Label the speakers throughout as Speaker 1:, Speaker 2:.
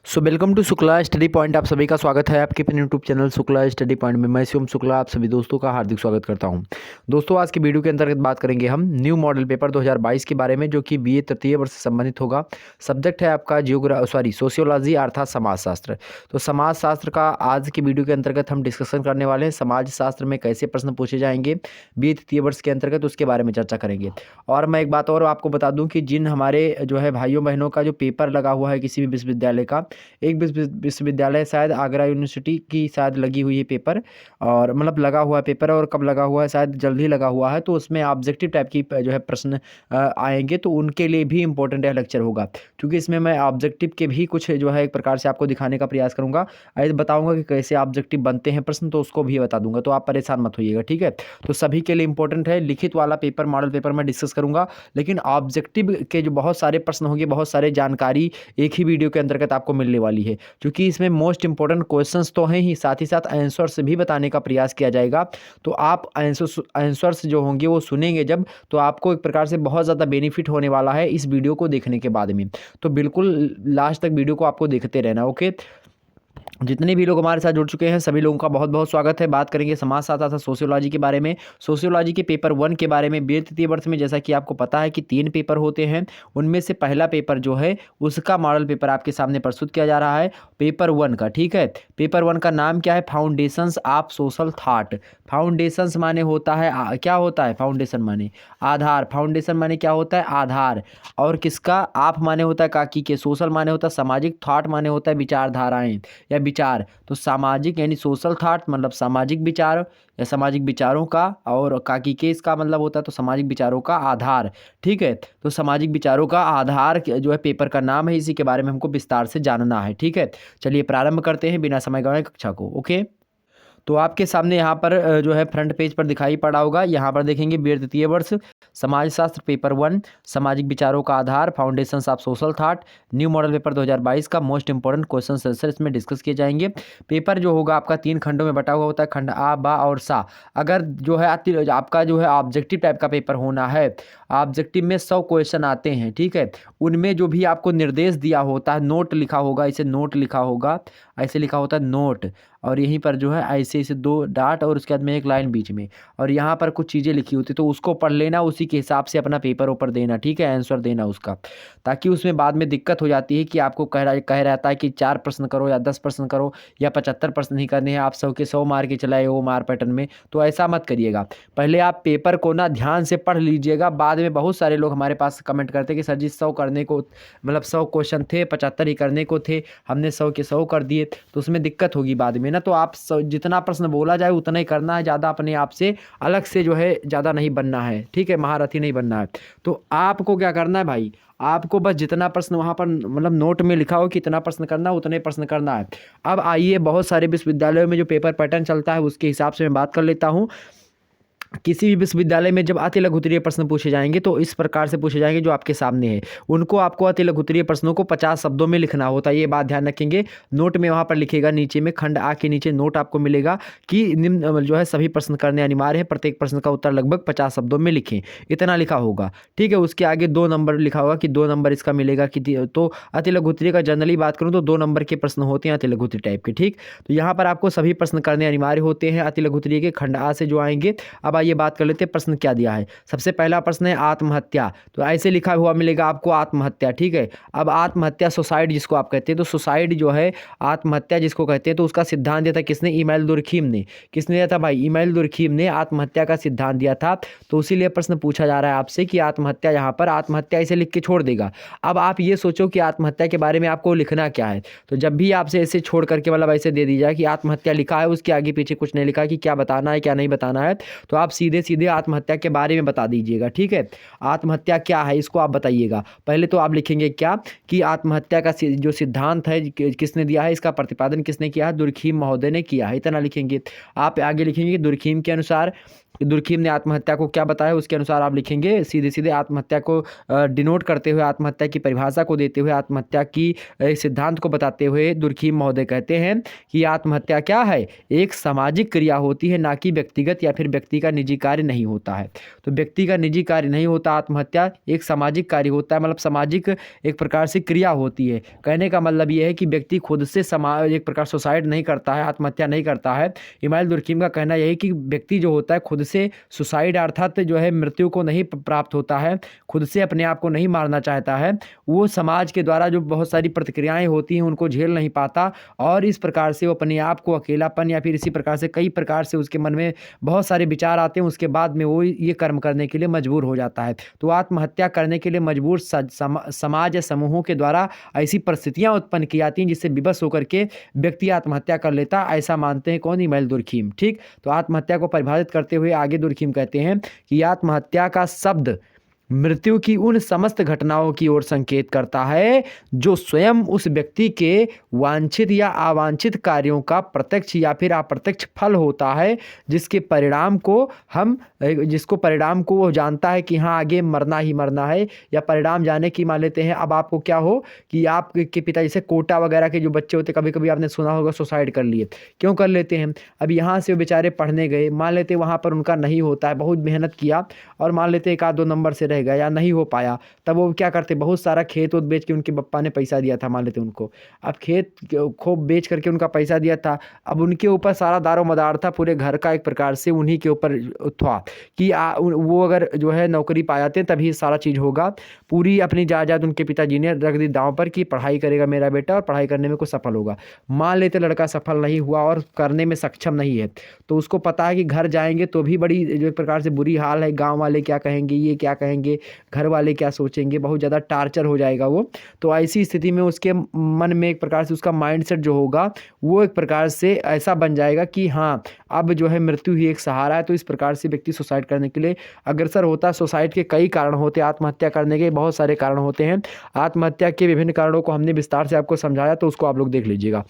Speaker 1: Welcome to Shukla study point. आप सभी का स्वागत है आपके अपने YouTube channel Shukla study point में। मैं शिवम शुक्ला आप सभी दोस्तों का हार्दिक स्वागत करता हूं। दोस्तों, आज की वीडियो के अंतर्गत बात करेंगे हम न्यू मॉडल पेपर 2022 के बारे में, जो कि बीए तृतीय वर्ष से संबंधित होगा। सब्जेक्ट है आपका सोशियोलॉजी अर्थात समाजशास्त्र। तो समाजशास्त्र का आज की वीडियो के अंतर्गत हम डिस्कशन करने वाले हैं। समाजशास्त्र में कैसे प्रश्न पूछे जाएंगे बीए तृतीय वर्ष के अंतर्गत, उसके बारे में चर्चा करेंगे। और मैं एक बात और आपको बता दूं कि जिन हमारे जो है भाइयों बहनों का जो पेपर लगा हुआ है किसी भी विश्वविद्यालय का, एक विश्वविद्यालय शायद आगरा यूनिवर्सिटी की शायद लगी हुई है पेपर, और मतलब लगा हुआ है पेपर, और कब लगा हुआ है शायद जल्द ही लगा हुआ है। तो उसमें ऑब्जेक्टिव टाइप की जो है प्रश्न आएंगे, तो उनके लिए भी इंपॉर्टेंट है लेक्चर होगा, क्योंकि इसमें मैं ऑब्जेक्टिव के भी कुछ जो है एक प्रकार से आपको दिखाने का प्रयास करूंगा। बताऊंगा कि कैसे ऑब्जेक्टिव बनते हैं प्रश्न, तो उसको भी बता दूंगा, तो आप परेशान मत होइएगा, ठीक है। तो सभी के लिए इंपॉर्टेंट है। लिखित वाला पेपर मॉडल पेपर मैं डिस्कस करूंगा, लेकिन ऑब्जेक्टिव के जो बहुत सारे प्रश्न होंगे, बहुत सारे जानकारी एक ही वीडियो के अंतर्गत आपको मिलने वाली है, क्योंकि इसमें मोस्ट इंपॉर्टेंट क्वेश्चंस तो हैं ही, साथ ही साथ आंसर्स भी बताने का प्रयास किया जाएगा। तो आप आंसर्स जो होंगे वो सुनेंगे जब, तो आपको एक प्रकार से बहुत ज़्यादा बेनिफिट होने वाला है इस वीडियो को देखने के बाद में। तो बिल्कुल लास्ट तक वीडियो को आपको देखते रहना, ओके। जितने भी लोग हमारे साथ जुड़ चुके हैं सभी लोगों का बहुत बहुत स्वागत है। बात करेंगे समाजशास्त्र तथा सोशियोलॉजी के बारे में। सोशियोलॉजी के पेपर 1 के बारे में बीए तृतीय वर्ष में जैसा कि आपको पता है कि 3 पेपर होते हैं, उनमें से पहला पेपर जो है उसका मॉडल पेपर आपके सामने प्रस्तुत किया जा रहा है, पेपर 1 का, ठीक है। पेपर 1 का नाम क्या है? Foundations of social thought. Foundations माने होता है क्या होता है? फाउंडेशन माने आधार। फाउंडेशन माने क्या होता है? आधार। और किसका? आप माने होता है काकी के, सोशल माने होता है सामाजिक, थॉट माने होता है विचारधाराएं या विचार। तो सामाजिक यानी सोशल थॉट मतलब सामाजिक विचार या सामाजिक विचारों का, और काकी के इसका मतलब होता है तो सामाजिक विचारों का आधार, ठीक है। तो सामाजिक विचारों का आधार जो है पेपर का नाम है, इसी के बारे में हमको विस्तार से जानना है, ठीक है। चलिए प्रारंभ करते हैं बिना समय गंवाए कक्षा को, ओके। तो आपके सामने यहाँ पर जो है फ्रंट पेज पर दिखाई पड़ा होगा, यहाँ पर देखेंगे बीए तृतीय वर्ष समाजशास्त्र पेपर 1 सामाजिक विचारों का आधार, foundations of social thought, new model paper 2022 का मोस्ट इंपॉर्टेंट क्वेश्चन आंसर इसमें डिस्कस किए जाएंगे। पेपर जो होगा आपका 3 खंडों में बटा हुआ होता है, खंड आ, बा और सा। अगर जो है आपका जो है ऑब्जेक्टिव टाइप का पेपर होना है, ऑब्जेक्टिव में 100 क्वेश्चन आते हैं, ठीक है। उनमें जो भी आपको निर्देश दिया होता है, नोट लिखा होगा, इसे नोट लिखा होगा, ऐसे लिखा होता है नोट, और यहीं पर जो है ऐसे ऐसे 2 डॉट और उसके बाद में एक लाइन बीच में, और यहाँ पर कुछ चीज़ें लिखी होती, तो उसको पढ़ लेना, उसी के हिसाब से अपना पेपर ऊपर देना, ठीक है, आंसर देना उसका। ताकि उसमें बाद में दिक्कत हो जाती है कि आपको कह रहता है कि 4 प्रश्न करो या 10 प्रश्न करो या 75 प्रश्न ही करने हैं, आप 100 के 100 मार के चलाए वो मार पैटर्न में, तो ऐसा मत करिएगा। पहले आप पेपर को ना ध्यान से पढ़ लीजिएगा। बाद में बहुत सारे लोग हमारे पास कमेंट करते हैं कि सर जी 100 करने को मतलब 100 क्वेश्चन थे, 75 ही करने को थे, हमने 100 के 100 कर दिए, तो उसमें दिक्कत होगी बाद में ना। तो आप जितना प्रश्न बोला जाए उतना ही करना है, ज़्यादा अपने आप से अलग से जो है ज़्यादा नहीं बनना है, ठीक है, महारथी नहीं बनना है। तो आपको क्या करना है भाई, आपको बस जितना प्रश्न वहाँ पर मतलब नोट में लिखा हो कितना प्रश्न करना है उतने प्रश्न करना है। अब आइए, बहुत सारे विश्वविद्यालयों में जो पेपर पैटर्न चलता है उसके हिसाब से मैं बात कर लेता हूँ। किसी भी विश्वविद्यालय में जब अति लघुत्तरीय प्रश्न पूछे जाएंगे तो इस प्रकार से पूछे जाएंगे जो आपके सामने है, उनको आपको अति लघुत्तरीय प्रश्नों को 50 शब्दों में लिखना होता है, ये बात ध्यान रखेंगे। नोट में वहाँ पर लिखेगा नीचे में, खंड आ के नीचे नोट आपको मिलेगा कि निम्न जो है सभी प्रश्न करने अनिवार्य है, प्रत्येक प्रश्न का उत्तर लगभग 50 शब्दों में लिखें, इतना लिखा होगा, ठीक है। उसके आगे 2 नंबर लिखा होगा कि 2 नंबर इसका मिलेगा कि, तो अति लघुत्तरीय का जनरली बात करूँ तो 2 नंबर के प्रश्न होते हैं अति लघुत्तरीय टाइप के, ठीक। तो यहाँ पर आपको सभी प्रश्न करने अनिवार्य होते हैं अति लघुत्तरीय के, खंड आ से जो आएंगे। अब आइए बात कर लेते हैं प्रश्न क्या दिया है। सबसे पहला प्रश्न है आत्महत्या, तो ऐसे लिखा हुआ मिलेगा आपको आत्महत्या, ठीक है। अब आत्महत्या सुसाइड जिसको आप कहते हैं, तो सुसाइड जो है आत्महत्या जिसको कहते हैं, तो उसका सिद्धांत दिया था किसने? इमानुएल दुर्खीम ने। किसने दिया था भाई? इमानुएल दुर्खीम ने आत्महत्या का सिद्धांत दिया था। तो इसीलिए प्रश्न पूछा जा रहा है आपसे कि आत्महत्या, यहाँ पर आत्महत्या ऐसे लिख के छोड़ देगा। अब आप ये सोचो कि आत्महत्या के बारे में आपको लिखना क्या है, तो जब भी आपसे ऐसे छोड़ करके मतलब ऐसे दे दी जाए कि आत्महत्या लिखा है, उसके आगे पीछे कुछ नहीं लिखा कि क्या बताना है क्या नहीं बताना है, तो आप सीधे सीधे आत्महत्या के बारे में बता दीजिएगा, ठीक है। आत्महत्या क्या है इसको आप बताइएगा। पहले तो आप लिखेंगे क्या कि आत्महत्या का जो सिद्धांत है किसने दिया है, इसका प्रतिपादन किसने किया है? दुर्खीम महोदय ने किया है, इतना लिखेंगे। आप आगे लिखेंगे कि दुर्खीम के अनुसार दुर्खीम ने आत्महत्या को क्या बताया उसके अनुसार आप लिखेंगे। सीधे सीधे आत्महत्या को डिनोट करते हुए, आत्महत्या की परिभाषा को देते हुए, आत्महत्या की सिद्धांत को बताते हुए दुर्खीम महोदय कहते हैं कि आत्महत्या क्या है, एक सामाजिक क्रिया होती है, ना कि व्यक्तिगत या फिर व्यक्ति का निजी कार्य नहीं होता है। तो व्यक्ति का निजी कार्य नहीं होता, आत्महत्या एक सामाजिक कार्य होता है, मतलब सामाजिक एक प्रकार से क्रिया होती है। कहने का मतलब ये है कि व्यक्ति खुद से समाज एक प्रकार सुसाइड नहीं करता है, आत्महत्या नहीं करता है। इमाइल दुर्खीम का कहना यही कि व्यक्ति जो होता है खुद से सुसाइड अर्थात जो है मृत्यु को नहीं प्राप्त होता है, खुद से अपने आप को नहीं मारना चाहता है, वो समाज के द्वारा जो बहुत सारी प्रतिक्रियाएं होती हैं उनको झेल नहीं पाता और इस प्रकार से वो अपने आप को अकेलापन या फिर इसी प्रकार से कई प्रकार से उसके मन में बहुत सारे विचार आते हैं, उसके बाद में वो ये कर्म करने के लिए मजबूर हो जाता है। तो आत्महत्या करने के लिए मजबूर समाज या समूहों के द्वारा ऐसी परिस्थितियां उत्पन्न की जाती हैं जिससे विवश होकर के व्यक्ति आत्महत्या कर लेता, ऐसा मानते हैं कौन, इमाइल दुर्खीम। ठीक, तो आत्महत्या को परिभाषित करते हुए आगे दुर्खीम कहते हैं कि आत्महत्या का शब्द मृत्यु की उन समस्त घटनाओं की ओर संकेत करता है जो स्वयं उस व्यक्ति के वांछित या अवांछित कार्यों का प्रत्यक्ष या फिर अप्रत्यक्ष फल होता है, जिसको परिणाम को वो जानता है कि हाँ आगे मरना ही मरना है, या परिणाम जाने की मान लेते हैं। अब आपको क्या हो कि आपके पिता जैसे कोटा वगैरह के जो बच्चे होते, कभी कभी आपने सुना होगा सुसाइड कर लिए, क्यों कर लेते हैं? अब यहाँ से वो बेचारे पढ़ने गए, मान लेते वहाँ पर उनका नहीं होता है, बहुत मेहनत किया और मान लेते 1-2 नंबर से गया या नहीं हो पाया, तब वो क्या करते, बहुत सारा खेत उत बेच के, उनके पप्पा ने पैसा दिया था मान लेते उनको, अब खेत खूब बेच करके उनका पैसा दिया था, अब उनके ऊपर सारा दारो मदार था, पूरे घर का एक प्रकार से उन्हीं के ऊपर था कि वो अगर जो है नौकरी पा जाते हैं तभी सारा चीज़ होगा। पूरी अपनी जायदाद उनके पिताजी ने रख दी दांव पर कि पढ़ाई करेगा मेरा बेटा और पढ़ाई करने में कुछ सफल होगा। मान लेते लड़का सफल नहीं हुआ और करने में सक्षम नहीं है, तो उसको पता है कि घर जाएंगे तो भी बड़ी जो एक प्रकार से बुरी हाल है, गाँव वाले क्या कहेंगे, ये क्या कहेंगे, घर वाले क्या सोचेंगे, बहुत ज़्यादा टार्चर हो जाएगा वो। तो ऐसी स्थिति में उसके मन में एक प्रकार से उसका माइंडसेट जो होगा वो एक प्रकार से ऐसा बन जाएगा कि हाँ अब जो है मृत्यु ही एक सहारा है। तो इस प्रकार से व्यक्ति सुसाइड करने के लिए अग्रसर होता है। सुसाइड के कई कारण होते हैं, आत्महत्या करने के बहुत सारे कारण होते हैं। आत्महत्या के विभिन्न कारणों को हमने विस्तार से आपको समझाया, तो उसको आप लोग देख लीजिएगा।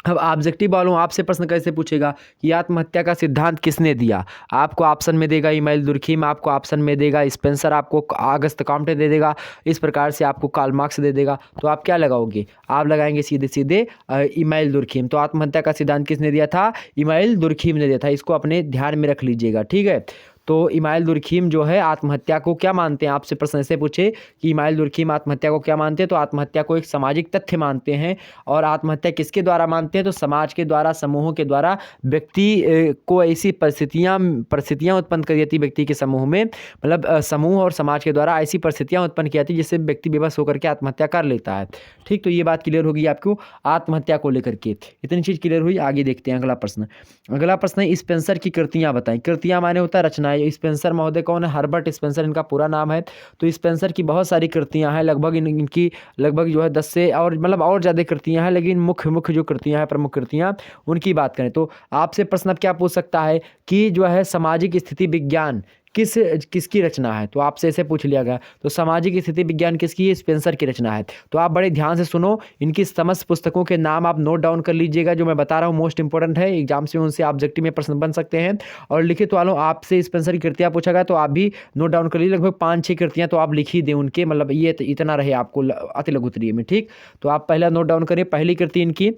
Speaker 1: अब ऑब्जेक्टिव वालों आपसे प्रश्न कैसे पूछेगा कि आत्महत्या का सिद्धांत किसने दिया? आपको ऑप्शन में देगा इमाइल दुर्खीम, आपको ऑप्शन में देगा स्पेंसर, आपको अगस्त कॉम्टे दे देगा, इस प्रकार से आपको कार्ल मार्क्स दे देगा। तो आप क्या लगाओगे? आप लगाएंगे सीधे सीधे इमाइल दुर्खीम। तो आत्महत्या का सिद्धांत किसने दिया था? इमाइल दुर्खीम ने दिया था। इसको अपने ध्यान में रख लीजिएगा, ठीक है। तो इमाइल दुर्खीम जो है आत्महत्या को क्या मानते हैं? आपसे प्रश्न ऐसे पूछे कि इमाइल दुर्खीम आत्महत्या को क्या मानते हैं, तो आत्महत्या को एक सामाजिक तथ्य मानते हैं। और आत्महत्या किसके द्वारा मानते हैं? तो समाज के द्वारा, समूहों के द्वारा व्यक्ति को ऐसी परिस्थितियाँ उत्पन्न कर जाती व्यक्ति के समूह में, मतलब समूह और समाज के द्वारा ऐसी परिस्थितियाँ उत्पन्न की जाती जिससे व्यक्ति बेबस होकर के आत्महत्या कर लेता है। ठीक, तो ये बात क्लियर होगी आपको आत्महत्या को लेकर के। इतनी चीज़ क्लियर हुई। आगे देखते हैं अगला प्रश्न। अगला प्रश्न है स्पेंसर की कृतियाँ बताएं। कृतियाँ माने होता है रचनाएं। स्पेंसर महोदय कौन है? हर्बर्ट स्पेंसर इनका पूरा नाम है। तो स्पेंसर की बहुत सारी कृतियां हैं, लगभग इनकी लगभग जो है 10 से और मतलब और ज़्यादा कृतियां हैं, लेकिन मुख्य जो कृतियां हैं, प्रमुख कृतियां, उनकी बात करें तो आपसे प्रश्न अब क्या पूछ सकता है कि जो है सामाजिक स्थिति विज्ञान किसकी रचना है? तो आपसे ऐसे पूछ लिया गया। तो सामाजिक स्थिति विज्ञान किसकी है? स्पेंसर की रचना है। तो आप बड़े ध्यान से सुनो, इनकी समस्त पुस्तकों के नाम आप नोट डाउन कर लीजिएगा। जो मैं बता रहा हूँ मोस्ट इंपॉर्टेंट है, एग्जाम्स में उनसे ऑब्जेक्टिव में प्रश्न बन सकते हैं। और लिखित वालों आपसे स्पेंसर की कृतियाँ पूछा गया तो आप भी नोट डाउन कर लीजिए। लगभग 5-6 कृतियाँ तो आप लिख ही दें उनके, मतलब ये इतना रहे आपको अति लघु उत्तरीय में। ठीक, तो आप पहला नोट डाउन करिए। पहली कृति इनकी,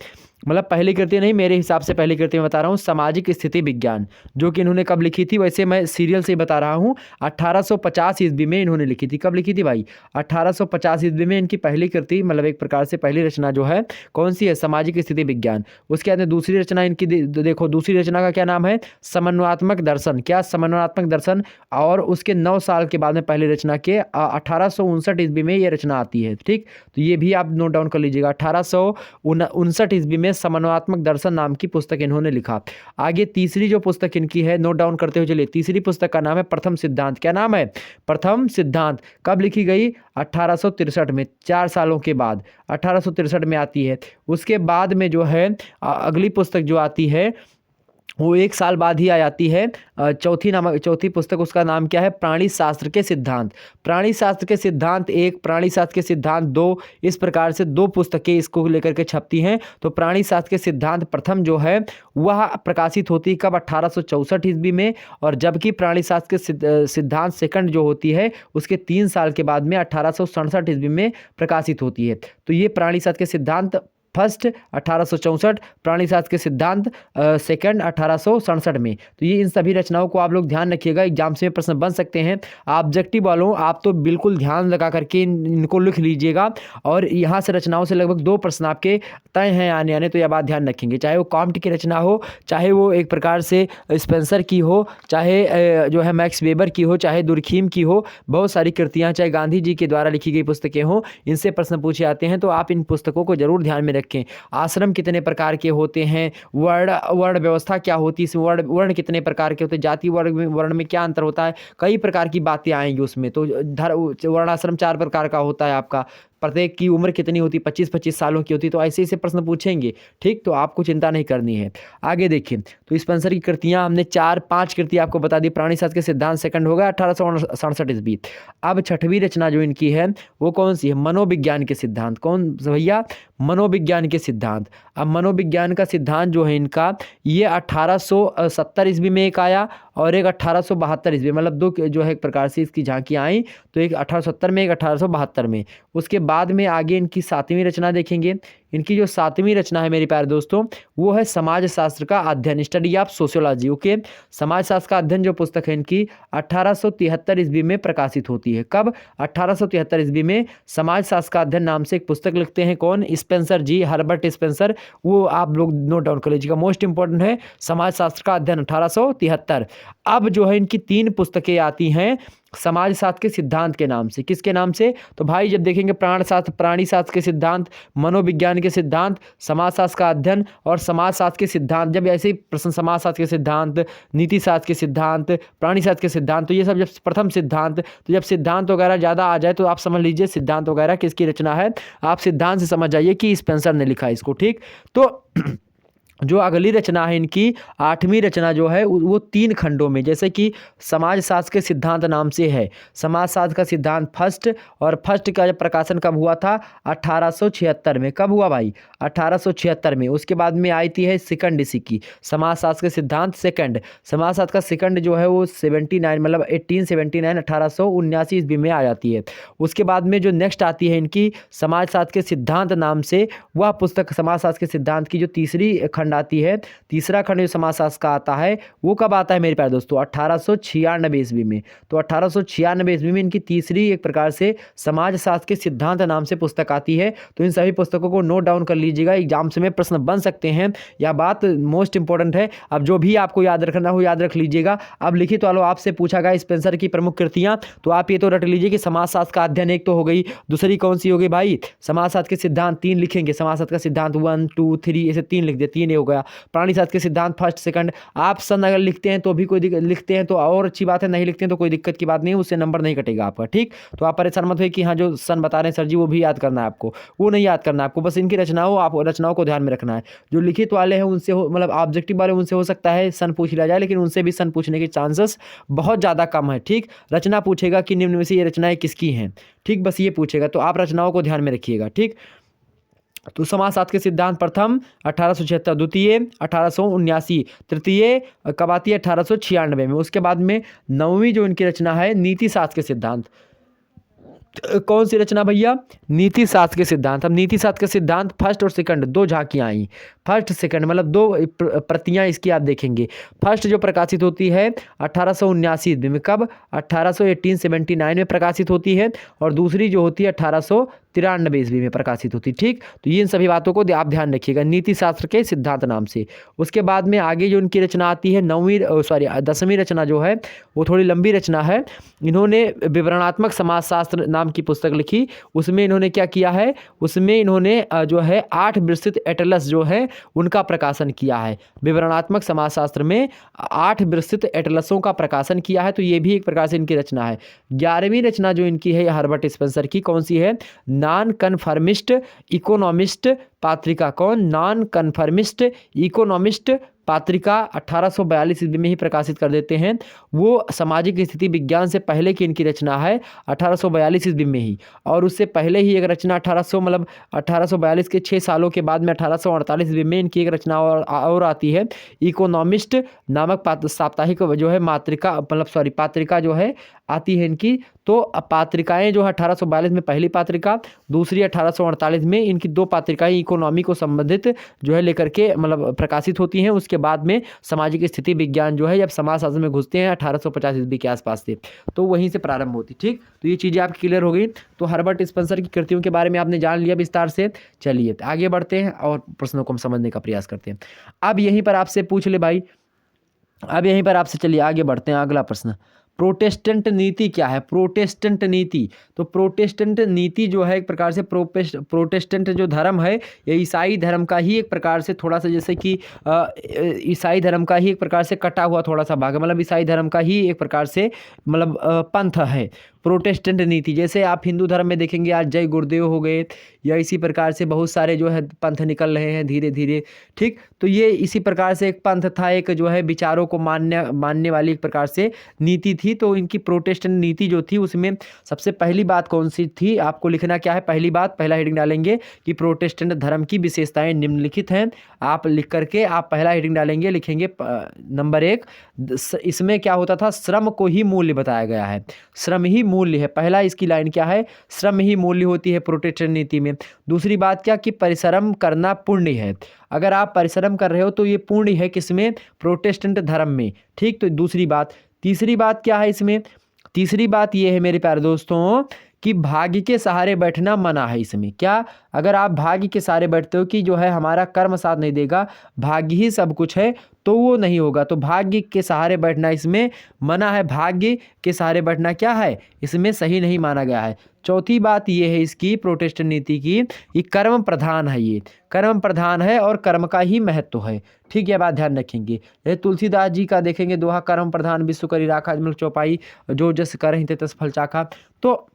Speaker 1: मतलब पहली कृति नहीं, मेरे हिसाब से पहली कृति मैं बता रहा हूँ, सामाजिक स्थिति विज्ञान, जो कि इन्होंने कब लिखी थी? वैसे मैं सीरियल से ही बता रहा हूँ, 1850 ईस्वी में इन्होंने लिखी थी। कब लिखी थी भाई? 1850 ईस्वी में इनकी पहली कृति, मतलब एक प्रकार से पहली रचना जो है कौन सी है? सामाजिक स्थिति विज्ञान। उसके बाद में दूसरी रचना इनकी देखो, दूसरी रचना का क्या नाम है? समन्वयात्मक दर्शन। क्या? समन्वयात्मक दर्शन। और उसके 9 साल के बाद में पहली रचना के 1859 ईस्वी में ये रचना आती है। ठीक, तो ये भी आप नोट डाउन कर लीजिएगा। 1859 ईस्वी में समन्वयात्मक दर्शन नाम की पुस्तक इन्होंने लिखा। आगे तीसरी जो पुस्तक इनकी है, नोट डाउन करते हुए चलिए। तीसरी पुस्तक का नाम है प्रथम सिद्धांत। क्या नाम है? प्रथम सिद्धांत। कब लिखी गई? 1863 में, 4 सालों के बाद 1863 में आती है। उसके बाद में जो है अगली पुस्तक जो आती है वो 1 साल बाद ही आ जाती है। चौथी पुस्तक, उसका नाम क्या है? प्राणी शास्त्र के सिद्धांत। प्राणी शास्त्र के सिद्धांत 1, प्राणी शास्त्र के सिद्धांत 2, इस प्रकार से 2 पुस्तकें इसको लेकर के छपती हैं। तो प्राणी शास्त्र के सिद्धांत प्रथम जो है वह प्रकाशित होती है कब? 1864 ईस्वी में। और जबकि प्राणी शास्त्र के सिद्धांत सेकंड जो होती है उसके 3 साल के बाद में 1867 ईस्वी में प्रकाशित होती है। तो ये प्राणी शास्त्र के सिद्धांत फर्स्ट 1864, प्राणीशास्त्र के सिद्धांत सेकंड 1867 में। तो ये इन सभी रचनाओं को आप लोग ध्यान रखिएगा, एग्जाम में प्रश्न बन सकते हैं। ऑब्जेक्टिव वालों आप तो बिल्कुल ध्यान लगा करके इनको लिख लीजिएगा, और यहाँ से रचनाओं से लगभग 2 प्रश्न आपके तय हैं आने। तो यह बात ध्यान रखेंगे, चाहे वो कॉम्ट की रचना हो, चाहे वो एक प्रकार से स्पेंसर की हो, चाहे जो है मैक्स वेबर की हो, चाहे दुर्खीम की हो, बहुत सारी कृतियाँ, चाहे गांधी जी के द्वारा लिखी गई पुस्तकें हों, इनसे प्रश्न पूछे जाते हैं। तो आप इन पुस्तकों को जरूर ध्यान में रखें। आश्रम कितने प्रकार के होते हैं, वर्ण व्यवस्था क्या होती है, इसमें वर्ण कितने प्रकार के होते हैं, जाति वर्ण में क्या अंतर होता है, कई प्रकार की बातें आएंगी उसमें। तो वर्णाश्रम 4 प्रकार का होता है आपका, प्रत्येक की उम्र कितनी होती है? 25-25 सालों की होती है। तो ऐसे ऐसे प्रश्न पूछेंगे, ठीक। तो आपको चिंता नहीं करनी है। आगे देखिए, तो स्पेंसर की कृतियां हमने 4-5 कृति आपको बता दी। प्राणीशास्त्र के सिद्धांत सेकंड होगा 1867 ईस्वी। अब 6वीं रचना जो इनकी है वो कौन सी है? मनोविज्ञान के सिद्धांत। कौन भैया? मनोविज्ञान के सिद्धांत। अब मनोविज्ञान का सिद्धांत जो है इनका, ये 1870 ईस्वी में एक आया और एक 1872 ईस्वी, मतलब 2 जो है एक प्रकार से इसकी झांकियाँ आई। तो एक 1870 में, एक 1872 में। उसके बाद में आगे इनकी 7वीं रचना देखेंगे। इनकी जो 7वीं रचना है मेरे प्यारे दोस्तों, वो है समाज शास्त्र का अध्ययन, स्टडी ऑफ सोशियोलॉजी। ओके, समाज शास्त्र का अध्ययन जो पुस्तक है इनकी 1873 ईस्वी में प्रकाशित होती है। कब? 1873 ईस्वी में समाज शास्त्र का अध्ययन नाम से एक पुस्तक लिखते हैं। कौन? स्पेंसर जी, हर्बर्ट स्पेंसर। वो आप लोग नोट डाउन कर लीजिएगा, मोस्ट इंपॉर्टेंट है समाज शास्त्र का अध्ययन 1873। अब जो है इनकी 3 पुस्तकें आती हैं समाज शास्त्र के सिद्धांत के नाम से। किसके नाम से? तो भाई जब देखेंगे प्राणी शास्त्र के सिद्धांत, मनोविज्ञान के सिद्धांत, समाज शास्त्र का अध्ययन और समाज शास्त्र के सिद्धांत, जब ऐसे ही प्रश्न समाज शास्त्र के सिद्धांत, नीति शास्त्र के सिद्धांत, प्राणी शास्त्र के सिद्धांत, तो ये सब जब प्रथम सिद्धांत, तो जब सिद्धांत वगैरह ज़्यादा आ जाए तो आप समझ लीजिए सिद्धांत वगैरह किसकी रचना है। आप सिद्धांत से समझ जाइए कि स्पेंसर ने लिखा है इसको, ठीक। तो जो अगली रचना है इनकी 8वीं रचना जो है वो 3 खंडों में, जैसे कि समाज शास्त्र के सिद्धांत नाम से है। समाज शास्त्र का सिद्धांत फर्स्ट, और फर्स्ट का जब प्रकाशन कब हुआ था? 1876 में। कब हुआ भाई? 1876 में। उसके बाद में आई थी है सेकंड इसी की, समाज शास्त्र के सिद्धांत सेकंड। समाज शास्त्र का सेकंड जो है वो 79 मतलब 1879 1879 ईस्वी में आ जाती है। उसके बाद में जो नेक्स्ट आती है इनकी समाज शास्त्र के सिद्धांत नाम से, वह पुस्तक समाज शास्त्र के सिद्धांत की जो तीसरी आती है, तीसरा खंड जो समाजशास्त्र का आता है वो कब आता है मेरे प्यारे दोस्तों? 1896 ईस्वी में। तो 1896 ईस्वी में इनकी तीसरी एक प्रकार से समाजशास्त्र के सिद्धांत नाम से पुस्तक आती है। तो इन सभी पुस्तकों को नोट डाउन कर लीजिएगा, एग्जाम में प्रश्न बन सकते हैं, यह बात मोस्ट इंपॉर्टेंट है। अब जो भी आपको याद रखना हो याद रख लीजिएगा। अब लिखित वालों आपसे पूछा गया स्पेंसर की प्रमुख कृतियां, तो आप ये तो रट लीजिए कि समाजशास्त्र का अध्ययन एक तो हो गई, दूसरी कौन सी हो गई भाई? समाजशास्त्र के सिद्धांत 3 लिखेंगे, समाजशास्त्र का सिद्धांत 1 2 3 ऐसे 3 लिख दे, 3 हो गया। प्राणी शास्त्र के सिद्धांत फर्स्ट सेकंड। आप सन अगर लिखते हैं तो भी कोई लिखते हैं तो और अच्छी बात है, नहीं लिखते हैं तो कोई दिक्कत की बात नहीं है, उससे नंबर नहीं कटेगा आपका, ठीक। तो आप परेशान मत हुए कि हाँ जो सन बता रहे हैं सर जी वो भी याद करना है आपको, वो नहीं याद करना है आपको, बस इनकी रचनाओं को ध्यान में रखना है। जो लिखित वाले हैं उनसे मतलब ऑब्जेक्टिव वाले उनसे हो सकता है सन पूछ लिया जाए, लेकिन उनसे भी सन पूछने के चांसेस बहुत ज़्यादा कम है, ठीक। रचना पूछेगा कि निम्न में से ये रचनाएं किसकी हैं, ठीक, बस ये पूछेगा। तो आप रचनाओं को ध्यान में रखिएगा, ठीक। तो समाजशास्त्र के सिद्धांत प्रथम 1876, द्वितीय 1879, तृतीय कब आती है? 1896 में। उसके बाद में 9वीं जो इनकी रचना है नीति शास्त्र के सिद्धांत। कौन सी रचना भैया? नीति शास्त्र के सिद्धांत। अब नीति शास्त्र के सिद्धांत फर्स्ट और सेकंड 2 झांकियाँ आई, फर्स्ट सेकंड मतलब 2 प्रतियाँ इसकी आप देखेंगे। फर्स्ट जो प्रकाशित होती है 1879 ईस्वी में। कब? 1879 में प्रकाशित होती है, और दूसरी जो होती है 1893 ईस्वी में प्रकाशित होती है, ठीक। तो ये इन सभी बातों को आप ध्यान रखिएगा, नीति शास्त्र के सिद्धांत नाम से। उसके बाद में आगे जो इनकी रचना आती है 10वीं रचना जो है वो थोड़ी लंबी रचना है। इन्होंने विवरणात्मक समाजशास्त्र नाम की पुस्तक लिखी। उसमें इन्होंने क्या किया है? उसमें इन्होंने जो है 8 विस्तृत एटलस जो है उनका प्रकाशन किया है। विवरणात्मक समाजशास्त्र में 8 विस्तृत एटलसों का प्रकाशन किया है। तो ये भी एक प्रकार से इनकी रचना है। 11वीं रचना जो इनकी है हर्बर्ट स्पेंसर की, कौन सी है? नॉन कन्फर्मिस्ट इकोनॉमिस्ट पत्रिका, कौन, नॉन कन्फर्मिस्ट इकोनॉमिस्ट पत्रिका 1842 ईस्वी में ही प्रकाशित कर देते हैं। वो सामाजिक स्थिति विज्ञान से पहले की इनकी रचना है 1842 ईस्वी में ही। और उससे पहले ही एक रचना 1842 के 6 सालों के बाद में 1848 ईस्वी में इनकी एक रचना और आती है, इकोनॉमिस्ट नामक साप्ताहिक जो है पत्रिका जो है आती है इनकी। तो पत्रिकाएं जो है 1842 में पहली पत्रिका, दूसरी 1848 में इनकी 2 पत्रिकाएं इकोनॉमी को संबंधित जो है लेकर के प्रकाशित होती हैं। उसके बाद में सामाजिक स्थिति विज्ञान जो है जब समाजशास्त्र में घुसते हैं 1850 ईस्वी के आसपास से, तो वहीं से प्रारंभ होती। ठीक, तो ये चीज़ें आपकी क्लियर हो गई। तो हर्बर्ट स्पेंसर की कृतियों के बारे में आपने जान लिया विस्तार से। चलिए आगे बढ़ते हैं और प्रश्नों को हम समझने का प्रयास करते हैं। अब यहीं पर आपसे पूछ ले भाई, अब यहीं पर आपसे, चलिए आगे बढ़ते हैं। अगला प्रश्न, प्रोटेस्टेंट नीति क्या है? प्रोटेस्टेंट नीति, तो प्रोटेस्टेंट नीति जो है एक प्रकार से प्रोटेस्टेंट जो धर्म है ये ईसाई धर्म का ही एक प्रकार से थोड़ा सा, जैसे कि ईसाई धर्म का ही एक प्रकार से कटा हुआ थोड़ा सा भाग है, मतलब ईसाई धर्म का ही एक प्रकार से पंथ है प्रोटेस्टेंट नीति। जैसे आप हिंदू धर्म में देखेंगे आज जय गुरुदेव हो गए, या इसी प्रकार से बहुत सारे जो है पंथ निकल रहे हैं धीरे धीरे। ठीक, तो ये इसी प्रकार से एक पंथ था, एक जो है विचारों को मानने वाली एक प्रकार से नीति थी। तो इनकी प्रोटेस्टेंट नीति जो थी उसमें सबसे पहली बात कौन सी थी? आपको लिखना क्या है, पहली बात, पहला हेडिंग डालेंगे कि प्रोटेस्टेंट धर्म की विशेषताएं निम्नलिखित हैं। आप लिख करके आप पहला हेडिंग डालेंगे, लिखेंगे नंबर 1, इसमें क्या होता था, श्रम को ही मूल्य बताया गया है, श्रम ही मूल्य है। पहला इसकी लाइन क्या है, श्रम ही मूल्य होती है प्रोटेस्टेंट नीति में। दूसरी बात क्या कि परिश्रम करना पुण्य है, अगर आप परिश्रम कर रहे हो तो ये पुण्य है, किसमें? प्रोटेस्टेंट धर्म में। ठीक, तो दूसरी बात। तीसरी बात क्या है इसमें? तीसरी बात ये है मेरे प्यारे दोस्तों कि भाग्य के सहारे बैठना मना है इसमें। क्या? अगर आप भाग्य के सहारे बैठते हो कि जो है हमारा कर्म साथ नहीं देगा, भाग्य ही सब कुछ है, तो वो नहीं होगा। तो भाग्य के सहारे बैठना इसमें मना है, भाग्य के सहारे बैठना क्या है, इसमें सही नहीं माना गया है। चौथी बात ये है इसकी प्रोटेस्टेंट नीति की, ये कर्म प्रधान है, ये कर्म प्रधान है और कर्म का ही महत्व है। ठीक, ये बात ध्यान रखेंगे। जैसे तुलसीदास जी का देखेंगे दोहा, कर्म प्रधान विश्व करी राखा, चौपाई जो जस करहिं ते तस फल चाखा। तो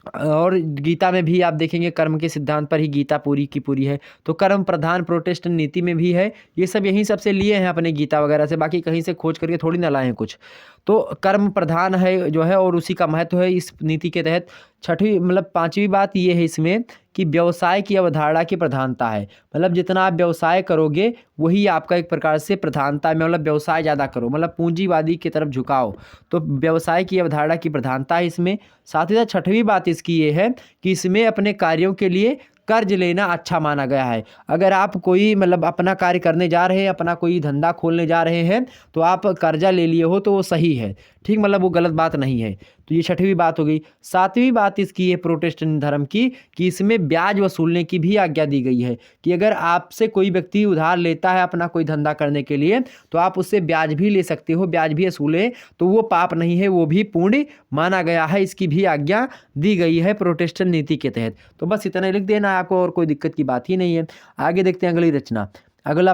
Speaker 1: और गीता में भी आप देखेंगे कर्म के सिद्धांत पर ही गीता पूरी की पूरी है। तो कर्म प्रधान प्रोटेस्टेंट नीति में भी है। ये सब यहीं सबसे लिए हैं अपने गीता वगैरह से, बाकी कहीं से खोज करके थोड़ी ना लाए हैं कुछ। तो कर्म प्रधान है जो है और उसी का महत्व है इस नीति के तहत। छठी पांचवी बात ये है इसमें कि व्यवसाय की अवधारणा की प्रधानता है, मतलब जितना आप व्यवसाय करोगे वही आपका एक प्रकार से प्रधानता में, मतलब व्यवसाय ज़्यादा करो, मतलब पूंजीवादी की तरफ झुकाओ, तो व्यवसाय की अवधारणा की प्रधानता है इसमें। साथ ही साथ छठवीं बात इसकी ये है कि इसमें अपने कार्यों के लिए कर्ज लेना अच्छा माना गया है। अगर आप कोई अपना कार्य करने जा रहे हैं, अपना कोई धंधा खोलने जा रहे हैं, तो आप कर्जा ले लिए हो तो वो सही है। ठीक, वो गलत बात नहीं है। तो ये छठवीं बात हो गई। सातवीं बात इसकी है प्रोटेस्टेंट धर्म की कि इसमें ब्याज वसूलने की भी आज्ञा दी गई है कि अगर आपसे कोई व्यक्ति उधार लेता है अपना कोई धंधा करने के लिए, तो आप उससे ब्याज भी ले सकते हो, ब्याज भी वसूले, तो वो पाप नहीं है, वो भी पुण्य माना गया है। इसकी भी आज्ञा दी गई है प्रोटेस्टेंट नीति के तहत। तो बस इतना लिख देना है आपको, और कोई दिक्कत की बात ही नहीं है। आगे देखते हैं अगली रचना। अगला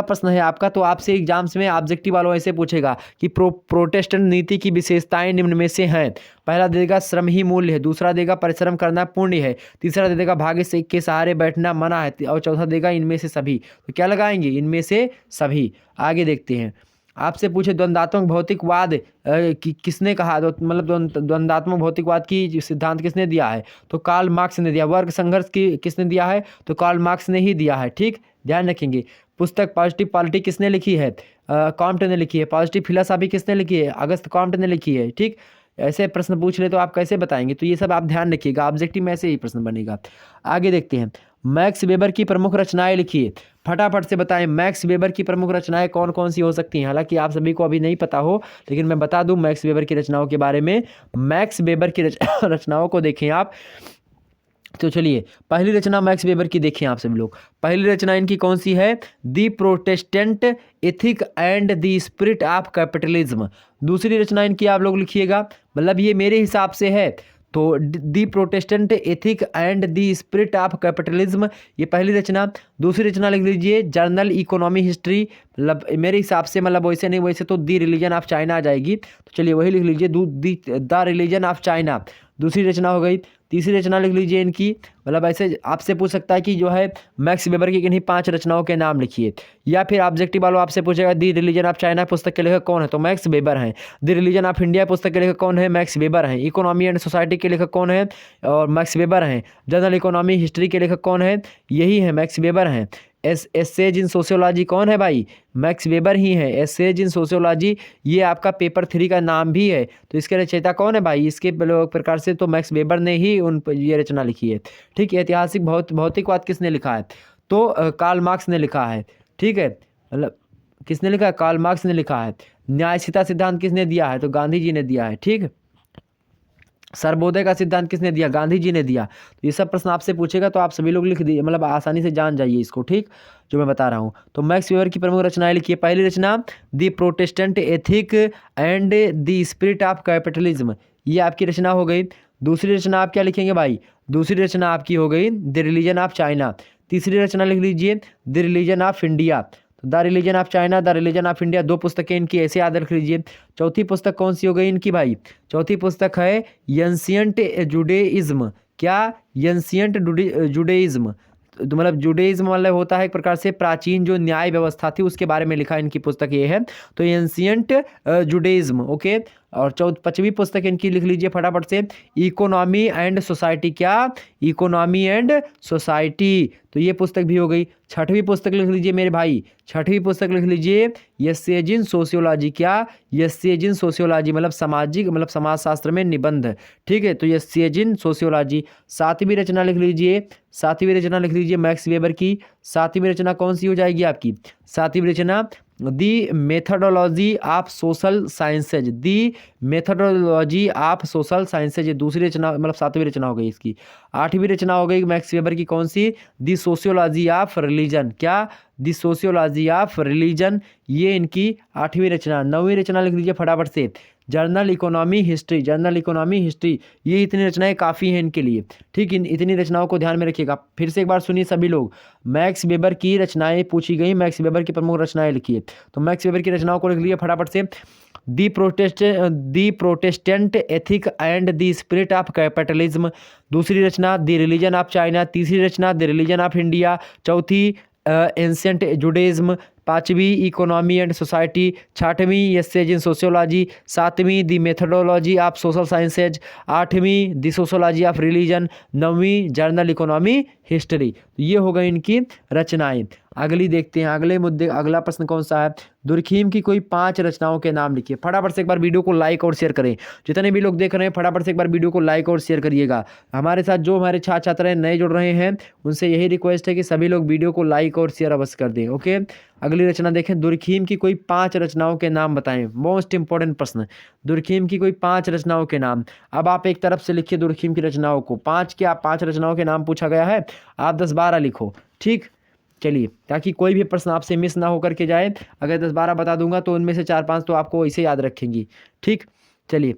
Speaker 1: प्रश्न है आपका, तो आपसे एग्जाम्स में ऑब्जेक्टिव वालों ऐसे पूछेगा कि प्रोटेस्टेंट नीति की विशेषताएं निम्न में से हैं। पहला देगा श्रम ही मूल्य है, दूसरा देगा परिश्रम करना पुण्य है, तीसरा दे देगा भाग्य से के सहारे बैठना मना है, और चौथा देगा इनमें से सभी। तो क्या लगाएंगे? इनमें से सभी। आगे देखते हैं। आपसे पूछे द्वंद्वात्मक भौतिकवाद किसने कहा, द्वंद्वात्मक भौतिकवाद की सिद्धांत किसने दिया है? तो कार्ल मार्क्स ने दिया। वर्ग संघर्ष की किसने दिया है? तो कार्ल मार्क्स ने ही दिया है। ठीक, ध्यान रखेंगे। पुस्तक पॉजिटिव पॉलिटी किसने लिखी है? कॉम्टे ने लिखी है। पॉजिटिव फिलोसॉफी किसने लिखी है? अगस्त कॉम्टे ने लिखी है। ठीक, ऐसे प्रश्न पूछ ले तो आप कैसे बताएंगे? तो ये सब आप ध्यान रखिएगा, ऑब्जेक्टिव में ऐसे ही प्रश्न बनेगा। आगे देखते हैं। मैक्स वेबर की प्रमुख रचनाएं लिखिए, फटाफट से बताएं। मैक्स वेबर की प्रमुख रचनाएं कौन कौन सी हो सकती हैं? हालांकि आप सभी को अभी नहीं पता हो, लेकिन मैं बता दूं मैक्स वेबर की रचनाओं के बारे में। मैक्स वेबर की रचनाओं को देखें आप। तो चलिए पहली रचना मैक्स वेबर की देखें आप सभी लोग। पहली रचना इनकी कौन सी है? The Protestant ethic and the spirit of capitalism. दूसरी रचना इनकी आप लोग लिखिएगा, ये मेरे हिसाब से है तो the Protestant ethic and the spirit of capitalism, ये पहली रचना। दूसरी रचना लिख लीजिए जर्नल इकोनॉमी हिस्ट्री, मेरे हिसाब से वैसे नहीं, वैसे तो दी रिलीजन ऑफ चाइना आ जाएगी, तो चलिए वही लिख लीजिए द रिलीजन ऑफ चाइना। दूसरी रचना हो गई। तीसरी रचना लिख लीजिए इनकी, मतलब ऐसे आपसे पूछ सकता है कि जो है मैक्स वेबर की किन्हीं 5 रचनाओं के नाम लिखिए, या फिर ऑब्जेक्टिव वालों आपसे पूछेगा दी रिलीजन ऑफ चाइना पुस्तक के लेखक कौन है, तो मैक्स वेबर हैं। द रिलीजन ऑफ इंडिया पुस्तक के लेखक कौन है, मैक्स वेबर हैं। इकोनॉमी एंड सोसाइटी के लेखक कौन है, और मैक्स वेबर हैं। जनरल इकोनॉमी हिस्ट्री के लेखक कौन है, यही है मैक्स वेबर हैं। एसेज इन सोशियोलॉजी कौन है भाई, मैक्स वेबर ही है। एसेज इन सोशियोलॉजी ये आपका पेपर 3 का नाम भी है, तो इसके रचयिता कौन है भाई, इसके प्रकार से तो मैक्स वेबर ने ही ये रचना लिखी है। ठीक है, ऐतिहासिक भौतिकवाद किसने लिखा है, तो कार्ल मार्क्स ने लिखा है। ठीक है, मतलब किसने लिखा है, कार्ल मार्क्स ने लिखा है। न्यायशीता सिद्धांत किसने दिया है, तो गांधी जी ने दिया है। ठीक, सर्वोदय का सिद्धांत किसने दिया, गांधी जी ने दिया। तो ये सब प्रश्न आपसे पूछेगा तो आप सभी लोग लिख दिए, मतलब आसानी से जान जाइए इसको। ठीक, जो मैं बता रहा हूँ। तो मैक्स वेबर की प्रमुख रचनाएं लिखिए। पहली रचना the Protestant ethic and the spirit of capitalism, ये आपकी रचना हो गई। दूसरी रचना आप क्या लिखेंगे भाई, दूसरी रचना आपकी हो गई द रिलीजन ऑफ चाइना। तीसरी रचना लिख लीजिए the religion of India. The religion of China, the religion of India, 2 पुस्तकें इनकी ऐसे याद रख लीजिए। चौथी पुस्तक कौन सी हो गई इनकी भाई, चौथी पुस्तक है एंशिएंट जुडेइज्म। क्या, एंशिएंट जुडेइज्म, तो मतलब जुडेइज्म मतलब होता है एक प्रकार से प्राचीन जो न्याय व्यवस्था थी उसके बारे में लिखा इनकी पुस्तक ये है, तो एंशिएंट जुडेइज्म। ओके, और 5वीं पुस्तक इनकी लिख लीजिए फटाफट से, इकोनॉमी एंड सोसाइटी। क्या, इकोनॉमी एंड सोसाइटी, तो ये पुस्तक भी हो गई। 6वीं पुस्तक लिख लीजिए मेरे भाई, 6वीं पुस्तक लिख लीजिए एसेज इन सोशियोलॉजी। क्या, एसेज इन सोशियोलॉजी मतलब सामाजिक, मतलब समाजशास्त्र में निबंध। ठीक है, तो एसेज इन सोशियोलॉजी। 7वीं रचना लिख लीजिए, 7वीं रचना लिख लीजिए मैक्स वेबर की। 7वीं रचना कौन सी हो जाएगी आपकी, 7वीं रचना the methodology of social sciences. The methodology of social sciences, ये दूसरी रचना, मतलब 7वीं रचना हो गई इसकी। 8वीं रचना हो गई मैक्स वेबर की कौन सी, दी सोशियोलॉजी ऑफ रिलीजन। क्या, दी सोशियोलॉजी ऑफ रिलीजन, ये इनकी 8वीं रचना। 9वीं रचना लिख लीजिए फटाफट से, journal economy history. Journal economy history, ये इतनी रचनाएं काफ़ी हैं इनके लिए। ठीक, इतनी रचनाओं को ध्यान में रखिएगा। फिर से एक बार सुनिए सभी लोग, मैक्स वेबर की रचनाएं पूछी गई, मैक्स वेबर की प्रमुख रचनाएं लिखिए। तो मैक्स वेबर की रचनाओं को लिख लीजिए फटाफट से, the Protestant ethic and the spirit of capitalism. दूसरी रचना द रिलीजन ऑफ चाइना। तीसरी रचना द रिलीजन ऑफ इंडिया। चौथी एंशिएंट जुडेइज्म। 5वीं इकोनॉमी एंड सोसाइटी। 6वीं एसेज इन सोशियोलॉजी। 7वीं the methodology of social sciences. 8वीं द सोशियोलॉजी ऑफ रिलीजन। 9वीं जर्नल इकोनॉमी हिस्ट्री। तो ये हो गई इनकी रचनाएं। अगली देखते हैं, अगले मुद्दे, अगला प्रश्न कौन सा है, दुर्खीम की कोई 5 रचनाओं के नाम लिखिए। फटाफट से एक बार वीडियो को लाइक और शेयर करें। जितने भी लोग देख रहे हैं फटाफट से एक बार वीडियो को लाइक और शेयर करिएगा। हमारे साथ जो हमारे छात्र छात्राएं नए जुड़ रहे हैं उनसे यही रिक्वेस्ट है कि सभी लोग वीडियो को लाइक और शेयर अवश्य कर दें। ओके, अगली रचना देखें, दुर्खीम की कोई 5 रचनाओं के नाम बताएं। मोस्ट इंपॉर्टेंट प्रश्न, दुर्खीम की कोई 5 रचनाओं के नाम। अब आप एक तरफ से लिखिए दुर्खीम की रचनाओं को, 5 रचनाओं के नाम पूछा गया है, आप 10-12 लिखो। ठीक, चलिए, ताकि कोई भी प्रश्न आपसे मिस ना होकर के जाए। अगर 10-12 बता दूंगा तो उनमें से 4-5 तो आपको इसे याद रखेंगी। ठीक, चलिए,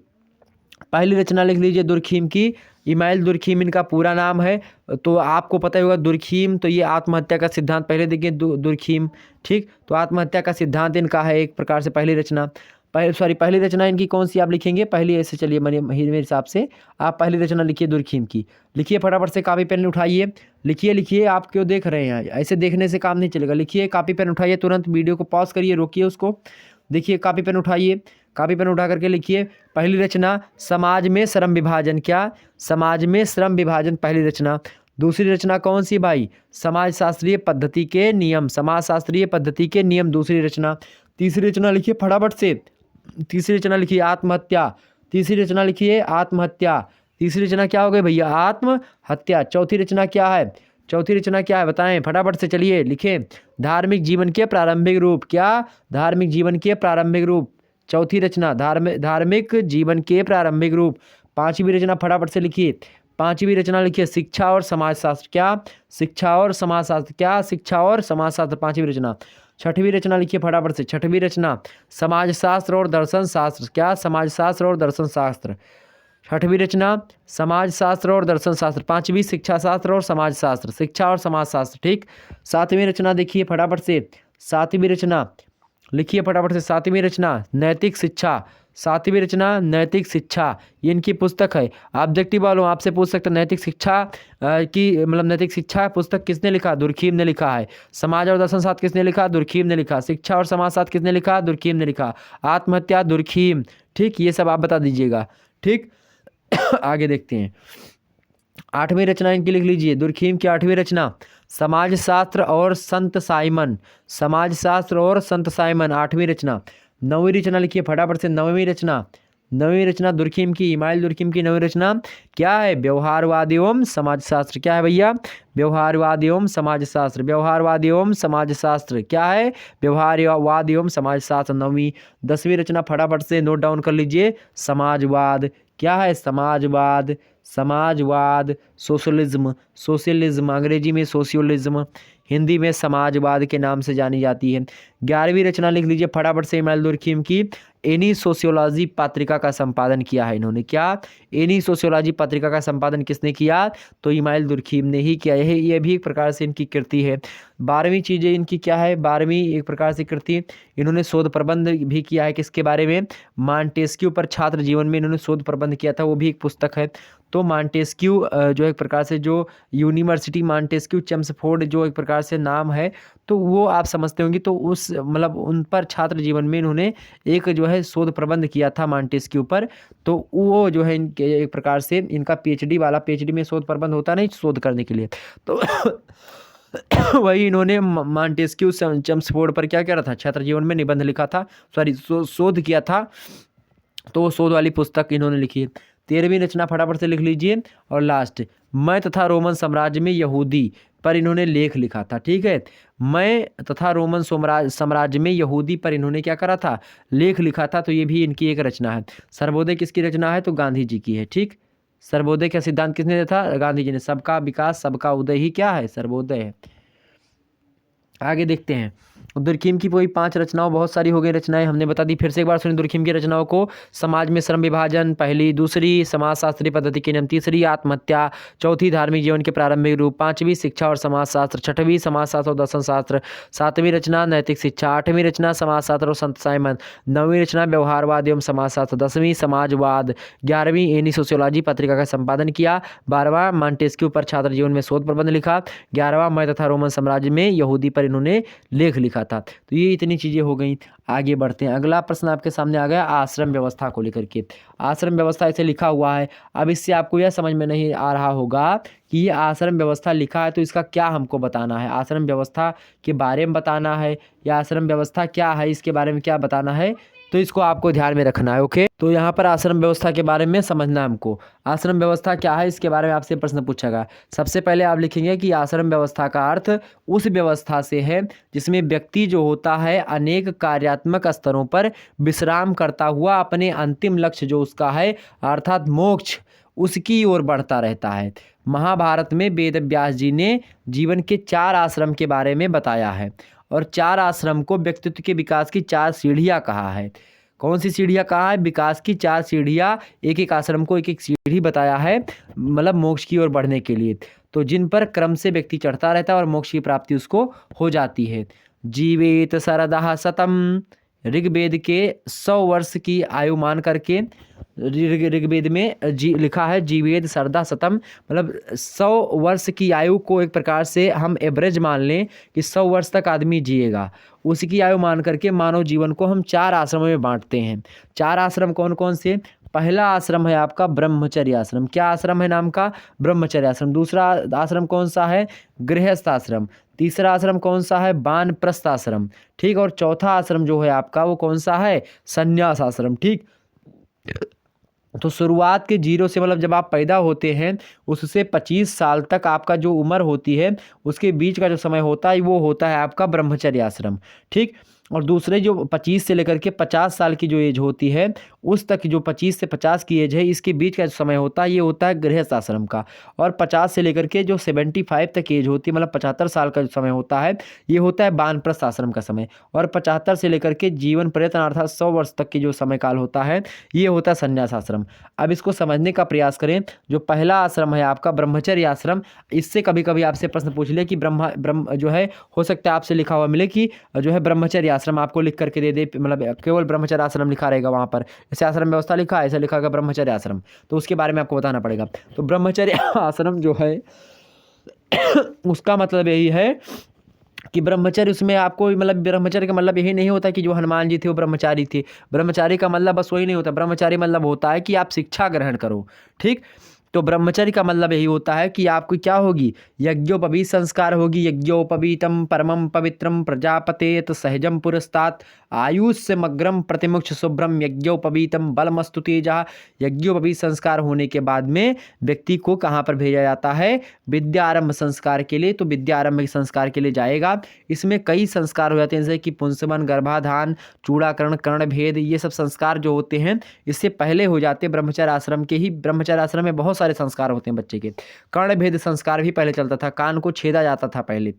Speaker 1: पहली रचना लिख लीजिए दुर्खीम की, इमाइल दुर्खीम इनका पूरा नाम है। तो आपको पता ही होगा दुर्खीम, तो ये आत्महत्या का सिद्धांत, पहले देखिए दुर्खीम। ठीक, तो आत्महत्या का सिद्धांत इनका है एक प्रकार से पहली रचना। पहली रचना इनकी कौन सी आप लिखेंगे, पहली ऐसे, चलिए मेरे हिसाब से आप पहली रचना लिखिए दुर्खीम की। लिखिए फटाफट से, कापी पेन उठाइए, लिखिए। आप क्यों देख रहे हैं, ऐसे देखने से काम नहीं चलेगा। लिखिए, कापी पेन उठाइए, तुरंत वीडियो को पॉज करिए, रोकिए उसको, देखिए कापी पेन उठाइए, कापी पेन उठा करके लिखिए। पहली रचना समाज में श्रम विभाजन। क्या, समाज में श्रम विभाजन, पहली रचना। दूसरी रचना कौन सी भाई, समाजशास्त्रीय पद्धति के नियम। समाजशास्त्रीय पद्धति के नियम, दूसरी रचना। तीसरी रचना लिखिए फटाफट से, तीसरी रचना लिखिए आत्महत्या। तीसरी रचना लिखिए आत्महत्या। तीसरी रचना क्या हो गई भैया, आत्महत्या। चौथी रचना क्या है, चौथी रचना क्या है बताएं फटाफट से, चलिए लिखें, धार्मिक जीवन के प्रारंभिक रूप। क्या, धार्मिक जीवन के प्रारंभिक रूप, चौथी रचना धार्मिक जीवन के प्रारंभिक रूप। 5वीं रचना फटाफट से लिखिए, 5वीं रचना लिखिए शिक्षा और समाजशास्त्र। क्या, शिक्षा और समाजशास्त्र। क्या, शिक्षा और समाजशास्त्र, 5वीं रचना। 6वीं रचना लिखिए फटाफट से, 6वीं रचना समाजशास्त्र और दर्शन शास्त्र। क्या, समाजशास्त्र और दर्शन शास्त्र। 6वीं रचना समाजशास्त्र और दर्शन शास्त्र। 5वीं शिक्षा शास्त्र और समाजशास्त्र, शिक्षा और समाजशास्त्र। ठीक, 7वीं रचना देखिए फटाफट से, 7वीं रचना लिखिए फटाफट से, 7वीं रचना नैतिक शिक्षा। सातवीं रचना नैतिक शिक्षा, ये इनकी पुस्तक है। ऑब्जेक्टिव वालों आपसे पूछ सकते हैं नैतिक शिक्षा की मतलब नैतिक शिक्षा पुस्तक किसने लिखा? दुर्खीम ने लिखा है। समाज और दर्शन शास्त्र किसने लिखा? दुर्खीम ने लिखा। शिक्षा और समाज शास्त्र किसने लिखा? दुर्खीम ने लिखा। आत्महत्या दुर्खीम, ठीक, ये सब आप बता दीजिएगा, ठीक। आगे देखते हैं, आठवीं रचना इनकी लिख लीजिए, दुर्खीम की आठवीं रचना समाजशास्त्र और संत साइमन, समाजशास्त्र और संत साइमन आठवीं रचना। नौवीं रचना लिखिए फटाफट से, नौवीं रचना दुर्खीम की, इमाइल दुर्खीम की नौवीं रचना क्या है? व्यवहारवाद एवं समाजशास्त्र। क्या है भैया? व्यवहारवाद एवं समाजशास्त्र, व्यवहारवाद एवं समाजशास्त्र क्या है? व्यवहारवाद एवं समाजशास्त्र नौवीं। 10वीं रचना फटाफट से नोट डाउन कर लीजिए, समाजवाद। क्या है? समाजवाद, समाजवाद, सोशलिज्म, सोशलिज्म अंग्रेजी में सोशियोलिज्म, हिंदी में समाजवाद के नाम से जानी जाती है। 11वीं रचना लिख लीजिए फटाफट से, इमाइल दुर्खीम की एनी सोशियोलॉजी पत्रिका का संपादन किया है इन्होंने। क्या? एनी सोशियोलॉजी पत्रिका का संपादन किसने किया? तो इमाइल दुर्खीम ने ही किया है। ये भी एक प्रकार से इनकी कृति है। 12वीं चीज़ें इनकी क्या है? 12वीं एक प्रकार से कृति, इन्होंने शोध प्रबंध भी किया है। किसके बारे में? मॉन्टेस्क्यू पर छात्र जीवन में इन्होंने शोध प्रबंध किया था, वो भी एक पुस्तक है। तो मॉन्टेस्क्यू जो एक प्रकार से जो यूनिवर्सिटी मॉन्टेस्क्यू चेम्सफोर्ड जो एक प्रकार से नाम है, तो वो आप समझते होंगे। तो उस मतलब उन पर छात्र जीवन में इन्होंने एक जो है शोध प्रबंध किया था मॉन्टेस्क्यू पर। तो वो जो है इनके एक प्रकार से इनका पीएचडी वाला, पीएचडी में शोध प्रबंध होता नहीं शोध करने के लिए, तो वही इन्होंने मॉन्टेस्क्यू चेम्सफोर्ड पर क्या करा था? छात्र जीवन में निबंध लिखा था, सॉरी शोध किया था। तो वो शोध वाली पुस्तक इन्होंने लिखी है। 13वीं रचना फटाफट से लिख लीजिए। और लास्ट, मैं तथा रोमन साम्राज्य में यहूदी पर इन्होंने लेख लिखा था, ठीक है। मैं तथा रोमन साम्राज्य में यहूदी पर इन्होंने क्या करा था? लेख लिखा था। तो ये भी इनकी एक रचना है। सर्वोदय किसकी रचना है? तो गांधी जी की है, ठीक। सर्वोदय का सिद्धांत किसने दिया था? गांधी जी ने। सबका विकास सबका उदय ही क्या है? सर्वोदय है। आगे देखते हैं, दुर्खीम की कोई 5 रचनाओं, बहुत सारी हो गई रचनाएं हमने बता दी। फिर से एक बार सुनिए दुर्खीम की रचनाओं को। समाज में श्रम विभाजन पहली, दूसरी समाजशास्त्री पद्धति के नियम, तीसरी आत्महत्या, चौथी धार्मिक जीवन के प्रारंभिक रूप, 5वीं शिक्षा और समाजशास्त्र, 6वीं समाजशास्त्र और दर्शन शास्त्र, 7वीं रचना नैतिक शिक्षा, 8वीं रचना समाजशास्त्र और संत साइमन, 9वीं रचना व्यवहारवाद एवं समाजशास्त्र, 10वीं समाजवाद, 11वीं एनी सोशियोलॉजी पत्रिका का संपादन किया, 12वां मॉन्टेस्क्यू पर छात्र जीवन में शोध प्रबंध लिखा, 11वां मैं तथा रोमन साम्राज्य में यहूदी पर इन्होंने लेख लिखा था। तो ये इतनी चीज़ें हो गई। आगे बढ़ते हैं, अगला प्रश्न आपके सामने आ गया आश्रम व्यवस्था को लेकर के। आश्रम व्यवस्था ऐसे लिखा हुआ है। अब इससे आपको यह समझ में नहीं आ रहा होगा कि ये आश्रम व्यवस्था लिखा है तो इसका क्या हमको बताना है, आश्रम व्यवस्था के बारे में बताना है या आश्रम व्यवस्था क्या है इसके बारे में क्या बताना है, तो इसको आपको ध्यान में रखना है। ओके, तो यहाँ पर आश्रम व्यवस्था के बारे में समझना है हमको। आश्रम व्यवस्था क्या है इसके बारे में आपसे प्रश्न पूछा गया। सबसे पहले आप लिखेंगे कि आश्रम व्यवस्था का अर्थ उस व्यवस्था से है जिसमें व्यक्ति जो होता है अनेक कार्यात्मक स्तरों पर विश्राम करता हुआ अपने अंतिम लक्ष्य जो उसका है अर्थात मोक्ष उसकी ओर बढ़ता रहता है। महाभारत में वेद व्यास जी ने जीवन के 4 आश्रम के बारे में बताया है और 4 आश्रम को व्यक्तित्व के विकास की 4 सीढ़ियाँ कहा है। कौन सी सीढ़ियाँ कहा है? विकास की 4 सीढ़ियाँ, एक एक आश्रम को एक एक सीढ़ी बताया है, मतलब मोक्ष की ओर बढ़ने के लिए। तो जिन पर क्रम से व्यक्ति चढ़ता रहता है और मोक्ष की प्राप्ति उसको हो जाती है। जीवेत शरदः शतम, ऋग्वेद के 100 वर्ष की आयु मान करके ऋग्वेद में लिखा है जीवेद शरदः शतम, मतलब 100 वर्ष की आयु को एक प्रकार से हम एवरेज मान लें कि 100 वर्ष तक आदमी जिएगा, उसकी आयु मान करके मानव जीवन को हम 4 आश्रमों में बांटते हैं। 4 आश्रम कौन कौन से? पहला आश्रम है आपका ब्रह्मचर्य आश्रम। क्या आश्रम है नाम का? ब्रह्मचर्य आश्रम। दूसरा आश्रम कौन सा है? गृहस्थ आश्रम। तीसरा आश्रम कौन सा है? वानप्रस्थ आश्रम, ठीक। और चौथा आश्रम जो है आपका वो कौन सा है? संन्यास आश्रम, ठीक। तो शुरुआत के 0 से मतलब जब आप पैदा होते हैं उससे 25 साल तक आपका जो उम्र होती है उसके बीच का जो समय होता है वो होता है आपका ब्रह्मचर्य आश्रम, ठीक। और दूसरे जो 25 से लेकर के 50 साल की जो एज होती है उस तक जो 25 से 50 की एज है इसके बीच का जो समय होता है ये होता है गृहस्थ आश्रम का। और 50 से लेकर के जो 75 तक एज होती है मतलब 75 साल का जो समय होता है ये होता है वानप्रस्थ आश्रम का समय। और 75 से लेकर के जीवन पर्यंत अर्थात 100 वर्ष तक की जो समय काल होता है ये होता है संन्यास आश्रम। अब इसको समझने का प्रयास करें। जो पहला आश्रम है आपका ब्रह्मचर्य आश्रम, इससे कभी कभी आपसे प्रश्न पूछ ले कि ब्रह्म जो है हो सकता है आपसे लिखा हुआ मिले कि जो है ब्रह्मचर्य आश्रम आपको लिख करके दे दे, मतलब केवल ब्रह्मचर्य आश्रम लिखा रहेगा वहाँ पर, जैसे आश्रम व्यवस्था लिखा है ऐसा लिखा होगा ब्रह्मचर्य आश्रम, तो उसके बारे में आपको बताना पड़ेगा। तो ब्रह्मचर्य आश्रम जो है उसका मतलब यही है कि ब्रह्मचर्य, उसमें आपको मतलब ब्रह्मचर्य का मतलब यही नहीं होता कि जो हनुमान जी थे वो ब्रह्मचारी थे। ब्रह्मचारी का मतलब बस वही नहीं होता, ब्रह्मचारी मतलब होता है कि आप शिक्षा ग्रहण करो, ठीक। तो ब्रह्मचर्य का मतलब यही होता है कि आपको क्या होगी, यज्ञोपवीत संस्कार होगी। यज्ञोपवीतम परमम पवित्रम प्रजापतेत सहजम पुरस्तात् आयुष्यमग्रम प्रतिमुक्ष शुभ्रम यज्ञोपवीतम बलमस्तु तेजः। यज्ञोपवीत संस्कार होने के बाद में व्यक्ति को कहाँ पर भेजा जाता है, विद्यारंभ संस्कार के लिए। तो विद्यारंभ के संस्कार के लिए जाएगा। इसमें कई संस्कार हो जाते हैं, जैसे कि पुंसवन, गर्भाधान, चूड़ाकरण, कर्णभेद, ये सब संस्कार जो होते हैं इससे पहले हो जाते हैं ब्रह्मचर्य आश्रम के ही। ब्रह्मचर्य आश्रम में बहुत सारे संस्कार होते हैं बच्चे के। कर्णभेद संस्कार भी पहले चलता था, कान को छेदा जाता था पहले,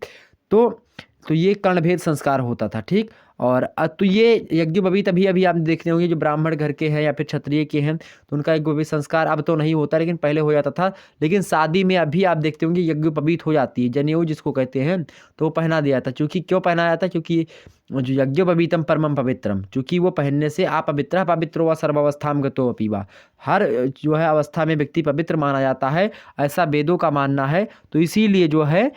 Speaker 1: तो ये कर्णभेद संस्कार होता था, ठीक। और तो ये यज्ञोपवीत अभी अभी आप देखते होंगे जो ब्राह्मण घर के हैं या फिर क्षत्रिय के हैं तो उनका यज्ञोपवीत संस्कार अब तो नहीं होता, लेकिन पहले हो जाता था। लेकिन शादी में अभी आप देखते होंगे यज्ञोपवीत हो जाती है, जनेऊ जिसको कहते हैं, तो वो पहना दिया था। क्योंकि क्यों पहनाया था, क्योंकि जो यज्ञोपवीतम परमम पवित्रम, क्योंकि वो पहनने से आप पवित्रो व सर्वावस्थाम गतो अपीवा, हर जो है अवस्था में व्यक्ति पवित्र माना जाता है, ऐसा वेदों का मानना है। तो इसीलिए जो है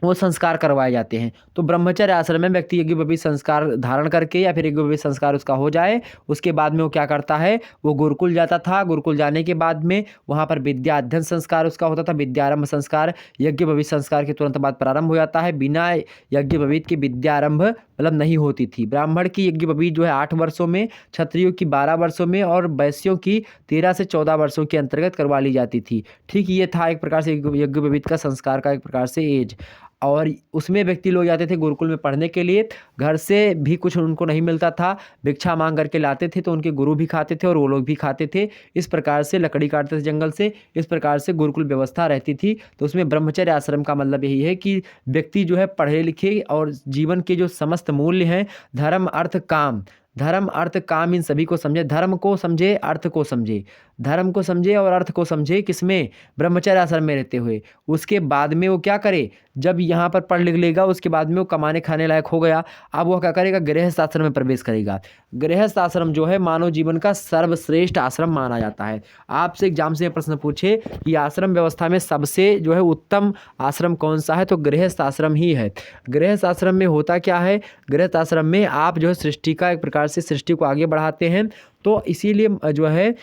Speaker 1: वो संस्कार करवाए जाते हैं। तो ब्रह्मचर्य आश्रम में व्यक्ति यज्ञोपवीत संस्कार धारण करके या फिर यज्ञोपवीत संस्कार उसका हो जाए, उसके बाद में वो क्या करता है, वो गुरुकुल जाता था। गुरुकुल जाने के बाद में वहाँ पर विद्या अध्ययन संस्कार उसका होता था, विद्यारंभ संस्कार। यज्ञोपवीत संस्कार के तुरंत बाद प्रारंभ हो जाता है। बिना यज्ञोपवीत की विद्यारंभ मतलब नहीं होती थी। ब्राह्मण की यज्ञोपवीत जो है 8 वर्षों में, क्षत्रियों की 12 वर्षों में और वैश्यों की 13 से 14 वर्षों के अंतर्गत करवा ली जाती थी, ठीक। ये था एक प्रकार से यज्ञोपवीत का संस्कार का एक प्रकार से एज। और उसमें व्यक्ति लोग जाते थे गुरुकुल में पढ़ने के लिए, घर से भी कुछ उनको नहीं मिलता था, भिक्षा मांग करके लाते थे, तो उनके गुरु भी खाते थे और वो लोग भी खाते थे। इस प्रकार से लकड़ी काटते थे जंगल से, इस प्रकार से गुरुकुल व्यवस्था रहती थी। तो उसमें ब्रह्मचर्य आश्रम का मतलब यही है कि व्यक्ति जो है पढ़े लिखे और जीवन के जो समस्त मूल्य हैं, धर्म अर्थ काम, धर्म अर्थ काम इन सभी को समझे, धर्म को समझे, अर्थ को समझे, धर्म को समझे और अर्थ को समझे, किसमें, ब्रह्मचर्य आश्रम में रहते हुए। उसके बाद में वो क्या करे, जब यहाँ पर पढ़ लिख लेगा उसके बाद में वो कमाने खाने लायक हो गया, अब वो क्या करेगा, गृहस्थ आश्रम में प्रवेश करेगा। गृहस्थ आश्रम जो है मानव जीवन का सर्वश्रेष्ठ आश्रम माना जाता है। आपसे एग्जाम से प्रश्न पूछे कि आश्रम व्यवस्था में सबसे जो है उत्तम आश्रम कौन सा है, तो गृहस्थ आश्रम ही है। गृहस्थ आश्रम में होता क्या है, गृहस्थ आश्रम में आप जो है सृष्टि का एक प्रकार से सृष्टि को आगे बढ़ाते हैं। तो इसीलिए जो है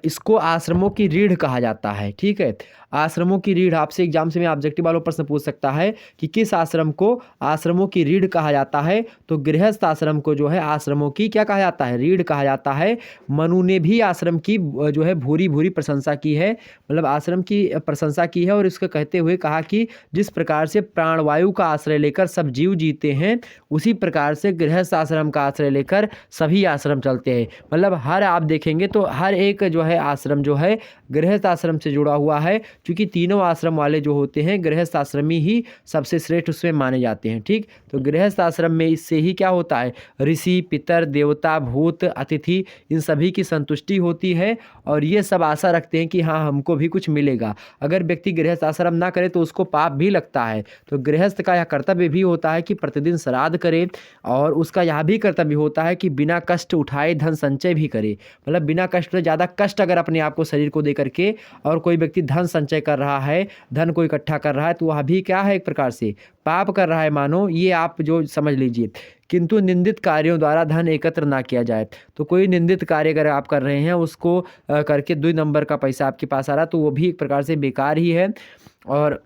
Speaker 1: इसको आश्रमों की रीढ़ कहा जाता है, ठीक है। आश्रमों की रीढ़, आपसे एग्जाम से में ऑब्जेक्टिव वालों प्रश्न पूछ सकता है कि किस आश्रम को आश्रमों की रीढ़ कहा जाता है, तो गृहस्थ आश्रम को जो है आश्रमों की क्या कहा जाता है, रीढ़ कहा जाता है। मनु ने भी आश्रम की जो है भूरी भूरी प्रशंसा की है, मतलब आश्रम की प्रशंसा की है, और इसको कहते हुए कहा कि जिस प्रकार से प्राणवायु का आश्रय लेकर सब जीव जीते हैं, उसी प्रकार से गृहस्थ आश्रम का आश्रय लेकर सभी आश्रम चलते हैं। मतलब हर आप देखेंगे तो हर एक जो है आश्रम जो है गृहस्थ आश्रम से जुड़ा हुआ है, क्योंकि तीनों आश्रम वाले जो होते हैं गृहस्थ आश्रमी ही सबसे श्रेष्ठ उसमें माने जाते हैं, ठीक। तो गृहस्थ आश्रम में इससे ही क्या होता है, ऋषि, पितर, देवता, भूत, अतिथि, इन सभी की संतुष्टि होती है, और ये सब आशा रखते हैं कि हाँ हमको भी कुछ मिलेगा। अगर व्यक्ति गृहस्थ आश्रम ना करे तो उसको पाप भी लगता है। तो गृहस्थ का यह कर्तव्य भी होता है कि प्रतिदिन श्राद्ध करे, और उसका यह भी कर्तव्य होता है कि बिना कष्ट उठाए धन संचय भी करे। मतलब बिना कष्ट से ज़्यादा कष्ट अगर अपने आप को शरीर को दे करके और कोई व्यक्ति धन संचय कर रहा है, धन को इकट्ठा कर रहा है, तो वह भी क्या है, एक प्रकार से पाप कर रहा है मानो, ये आप जो समझ लीजिए। किंतु निंदित कार्यों द्वारा धन एकत्र ना किया जाए। तो कोई निंदित कार्य अगर आप कर रहे हैं उसको करके 2 नंबर का पैसा आपके पास आ रहा, तो वो भी एक प्रकार से बेकार ही है। और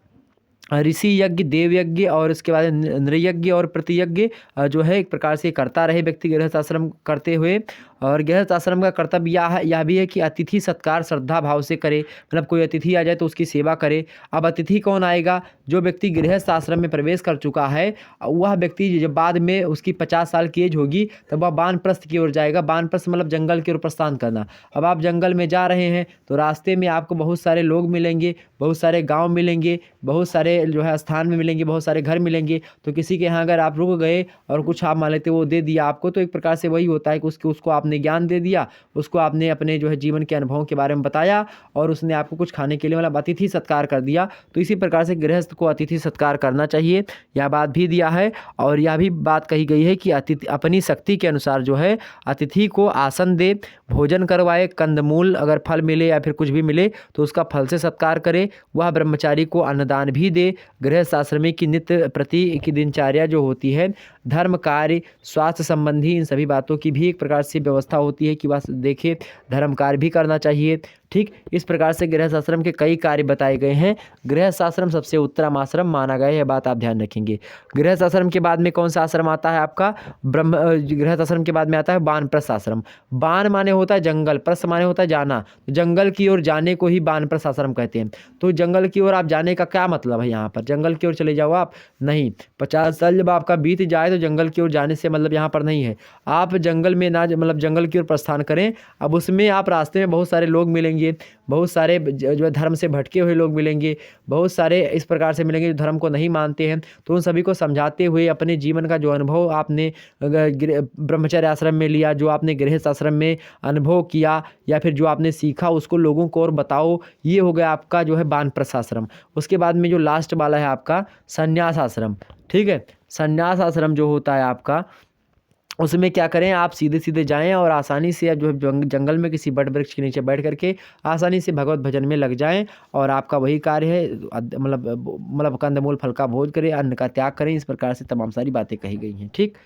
Speaker 1: ऋषि यज्ञ, देव यज्ञ और इसके बाद नृयज्ञ और प्रतियज्ञ जो है एक प्रकार से करता रहे व्यक्ति गृहस्थ आश्रम करते हुए। और गृहस्थ आश्रम का कर्तव्य यह भी है कि अतिथि सत्कार श्रद्धा भाव से करे, मतलब कोई अतिथि आ जाए तो उसकी सेवा करे। अब अतिथि कौन आएगा, जो व्यक्ति गृहस्थ आश्रम में प्रवेश कर चुका है, वह व्यक्ति जब बाद में उसकी 50 साल की एज होगी तब वह वानप्रस्थ की ओर जाएगा। वानप्रस्थ मतलब जंगल की ओर प्रस्थान करना। अब आप जंगल में जा रहे हैं तो रास्ते में आपको बहुत सारे लोग मिलेंगे, बहुत सारे गाँव मिलेंगे, बहुत सारे जो है स्थान में मिलेंगे, बहुत सारे घर मिलेंगे। तो किसी के यहाँ अगर आप रुक गए और कुछ आप मान लेते वो दे दिया आपको, तो एक प्रकार से वही होता है कि उसको आपने आपने ज्ञान दे दिया, उसको आपने अपने जो है जीवन के अनुभवों के बारे में बताया और उसने आपको कुछ खाने के लिए मतलब अतिथि सत्कार कर दिया। तो इसी प्रकार से गृहस्थ को अतिथि सत्कार करना चाहिए, यह बात भी दिया है। और यह भी बात कही गई है कि अतिथि अपनी शक्ति के अनुसार जो है अतिथि को आसन दे, भोजन करवाए, कंदमूल अगर फल मिले या फिर कुछ भी मिले तो उसका फल से सत्कार करे। वह ब्रह्मचारी को अन्नदान भी दे। गृहस्थ आश्रमी की नित्य प्रति की दिनचर्या जो होती है, धर्म, कार्य, स्वास्थ्य संबंधी इन सभी बातों की भी एक प्रकार से व्यवस्था होती है कि वह देखे, धर्म कार्य भी करना चाहिए। ठीक, इस प्रकार से गृहस्थ आश्रम के कई कार्य बताए गए हैं। गृहस्थ आश्रम सबसे उत्तम आश्रम माना गया है, यह बात आप ध्यान रखेंगे। गृहस्थ आश्रम के बाद में कौन सा आश्रम आता है आपका? गृहस्थ आश्रम के बाद में आता है वानप्रस्थ आश्रम। वान माने होता है जंगल, प्रस्थ माने होता है जाना, तो जंगल की ओर जाने को ही वानप्रस्थ आश्रम कहते हैं। तो जंगल की ओर आप जाने का क्या मतलब है? यहाँ पर जंगल की ओर चले जाओ आप? नहीं, 50 साल जब आपका बीत जाए तो जंगल की ओर जाने से मतलब यहाँ पर नहीं है। आप जंगल में ना मतलब जंगल की ओर प्रस्थान करें। अब उसमें आप रास्ते में बहुत सारे लोग मिलेंगे, बहुत सारे जो धर्म से भटके हुए लोग मिलेंगे, बहुत सारे इस प्रकार से मिलेंगे जो धर्म को नहीं मानते हैं। तो उन सभी को समझाते हुए अपने जीवन का जो अनुभव आपने ब्रह्मचर्य आश्रम में लिया, जो आपने गृहस्थ आश्रम में अनुभव किया या फिर जो आपने सीखा उसको लोगों को और बताओ। ये हो गया आपका जो है वानप्रस्थ आश्रम। उसके बाद में जो लास्ट वाला है आपका संन्यास आश्रम। ठीक है, संन्यास आश्रम जो होता है आपका, उसमें क्या करें, आप सीधे सीधे जाएं और आसानी से आप जो है जंगल में किसी बट वृक्ष के नीचे बैठ करके आसानी से भगवत भजन में लग जाएं। और आपका वही कार्य है, मतलब कंदमूल फल का भोज करें, अन्न का त्याग करें। इस प्रकार से तमाम सारी बातें कही गई हैं। ठीक,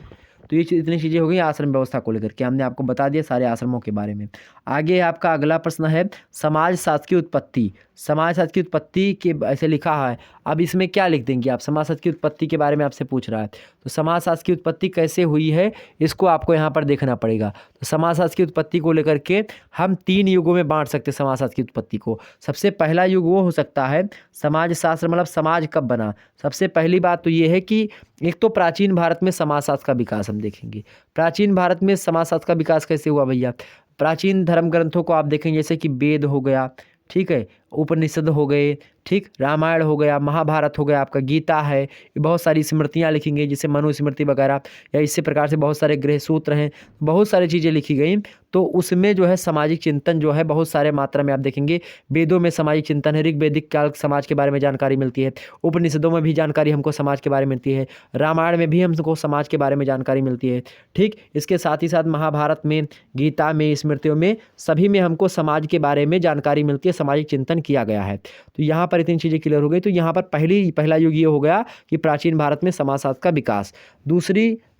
Speaker 1: तो ये इतनी चीज़ें हो गई आश्रम व्यवस्था को लेकर के, हमने आपको बता दिया सारे आश्रमों के बारे में। आगे आपका अगला प्रश्न है समाज शास्त्र की उत्पत्ति। समाज शास्त्र की उत्पत्ति के ऐसे लिखा है, अब इसमें क्या लिख देंगे आप? समाज शास्त्र की उत्पत्ति के बारे में आपसे पूछ रहा है, तो समाज शास्त्र की उत्पत्ति कैसे हुई है इसको आपको यहाँ पर देखना पड़ेगा। तो समाज शास्त्र की उत्पत्ति को लेकर के हम 3 युगों में बांट सकते हैं समाज शास्त्र की उत्पत्ति को। सबसे पहला युग वो हो सकता है समाज शास्त्र मतलब समाज कब बना। सबसे पहली बात तो ये है कि एक तो प्राचीन भारत में समाज शास्त्र का विकास हम देखेंगे। प्राचीन भारत में समाज शास्त्र का विकास कैसे हुआ भैया? प्राचीन धर्म ग्रंथों को आप देखेंगे, जैसे कि वेद हो गया, ठीक है, उपनिषद हो गए, ठीक, रामायण हो गया, महाभारत हो गया, आपका गीता है, ये बहुत सारी स्मृतियाँ लिखी गई जैसे मनुस्मृति वगैरह, या इसी प्रकार से बहुत सारे गृह सूत्र हैं, बहुत सारी चीज़ें लिखी गई। तो उसमें जो है सामाजिक चिंतन जो है बहुत सारे मात्रा में आप देखेंगे। वेदों में सामाजिक चिंतन है, ऋग्वेदिक काल समाज के बारे में जानकारी मिलती है, उपनिषदों में भी जानकारी हमको समाज के बारे में मिलती है, रामायण में भी हमको समाज के बारे में जानकारी मिलती है। ठीक, इसके साथ ही साथ महाभारत में, गीता में, स्मृतियों में, सभी में हमको समाज के बारे में जानकारी मिलती है, सामाजिक चिंतन किया गया है। तो यहाँ पर इतनी चीज़ें क्लियर हो गई। तो यहाँ पर पहला युग ये हो गया कि प्राचीन भारत में समाजशास्त्र का विकास।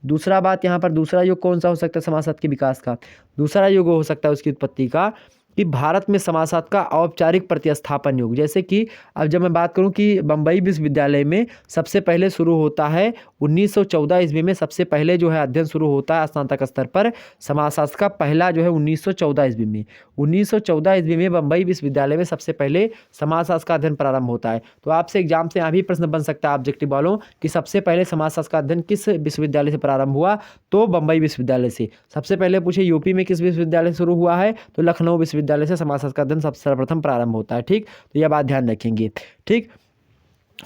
Speaker 1: दूसरा बात यहाँ पर, दूसरा युग कौन सा हो सकता है समाजशास्त्र के विकास का? दूसरा युग हो सकता है उसकी उत्पत्ति का कि भारत में समाजशास्त्र का औपचारिक प्रतिस्थापन युग। जैसे कि अब जब मैं बात करूं कि बम्बई विश्वविद्यालय में सबसे पहले शुरू होता है 1914 ईस्वी में, सबसे पहले जो है अध्ययन शुरू होता है स्नातक स्तर पर समाजशास्त्र का पहला जो है 1914 ईस्वी में। 1914 ईस्वी में बम्बई विश्वविद्यालय में सबसे पहले समाजशास्त्र का अध्ययन प्रारंभ होता है। तो आपसे एग्जाम से यहाँ भी प्रश्न बन सकता है ऑब्जेक्टिव वालों कि सबसे पहले समाजशास्त्र का अध्ययन किस विश्वविद्यालय से प्रारंभ हुआ? तो बम्बई विश्वविद्यालय से। सबसे पहले पूछे यूपी में किस विश्वविद्यालय से शुरू हुआ है? तो लखनऊ विश्वविद्यालय से समाजशास्त्र का अध्ययन सबसे सर्वप्रथम प्रारंभ होता है। ठीक, तो यह बात ध्यान रखेंगे। ठीक,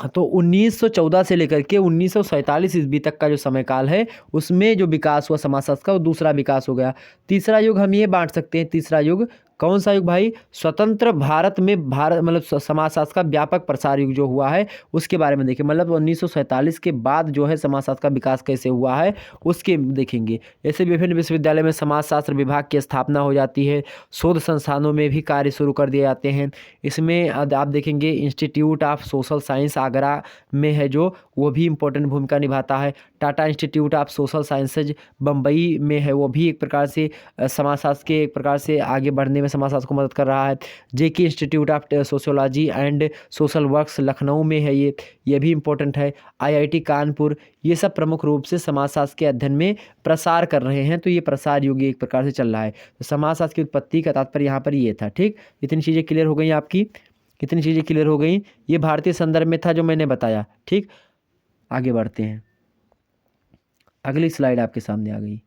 Speaker 1: तो 1914 से लेकर के 1947 ईस्वी तक का जो समय काल है उसमें जो विकास हुआ समाजशास्त्र का वो दूसरा विकास हो गया। तीसरा युग हम ये बांट सकते हैं, तीसरा युग कौन सा युग भाई? स्वतंत्र भारत में मतलब समाजशास्त्र का व्यापक प्रसार युग जो हुआ है उसके बारे में देखें। मतलब 1947 के बाद जो है समाजशास्त्र का विकास कैसे हुआ है उसके देखेंगे। जैसे विभिन्न विश्वविद्यालय में समाजशास्त्र विभाग की स्थापना हो जाती है, शोध संस्थानों में भी कार्य शुरू कर दिए जाते हैं। इसमें आप देखेंगे institute of social science Agra में है जो, वो भी इम्पोर्टेंट भूमिका निभाता है। Tata institute of social sciences Bombay में है, वो भी एक प्रकार से समाजशास्त्र के एक प्रकार से आगे बढ़ने में समाजशास्त्र को मदद कर रहा है। JK institute of sociology and social works Lucknow में है, ये भी इम्पोर्टेंट है। आईआईटी कानपुर, ये सब प्रमुख रूप से समाजशास्त्र के अध्ययन में प्रसार कर रहे हैं। तो ये प्रसार युग एक प्रकार से चल रहा है। तो समाजशास्त्र की उत्पत्ति का तात्पर्य यहाँ पर ये था। ठीक, इतनी चीज़ें क्लियर हो गई आपकी, कितनी चीज़ें क्लियर हो गई? ये भारतीय संदर्भ में था जो मैंने बताया। ठीक, आगे बढ़ते हैं। अगली स्लाइड आपके सामने आ गई।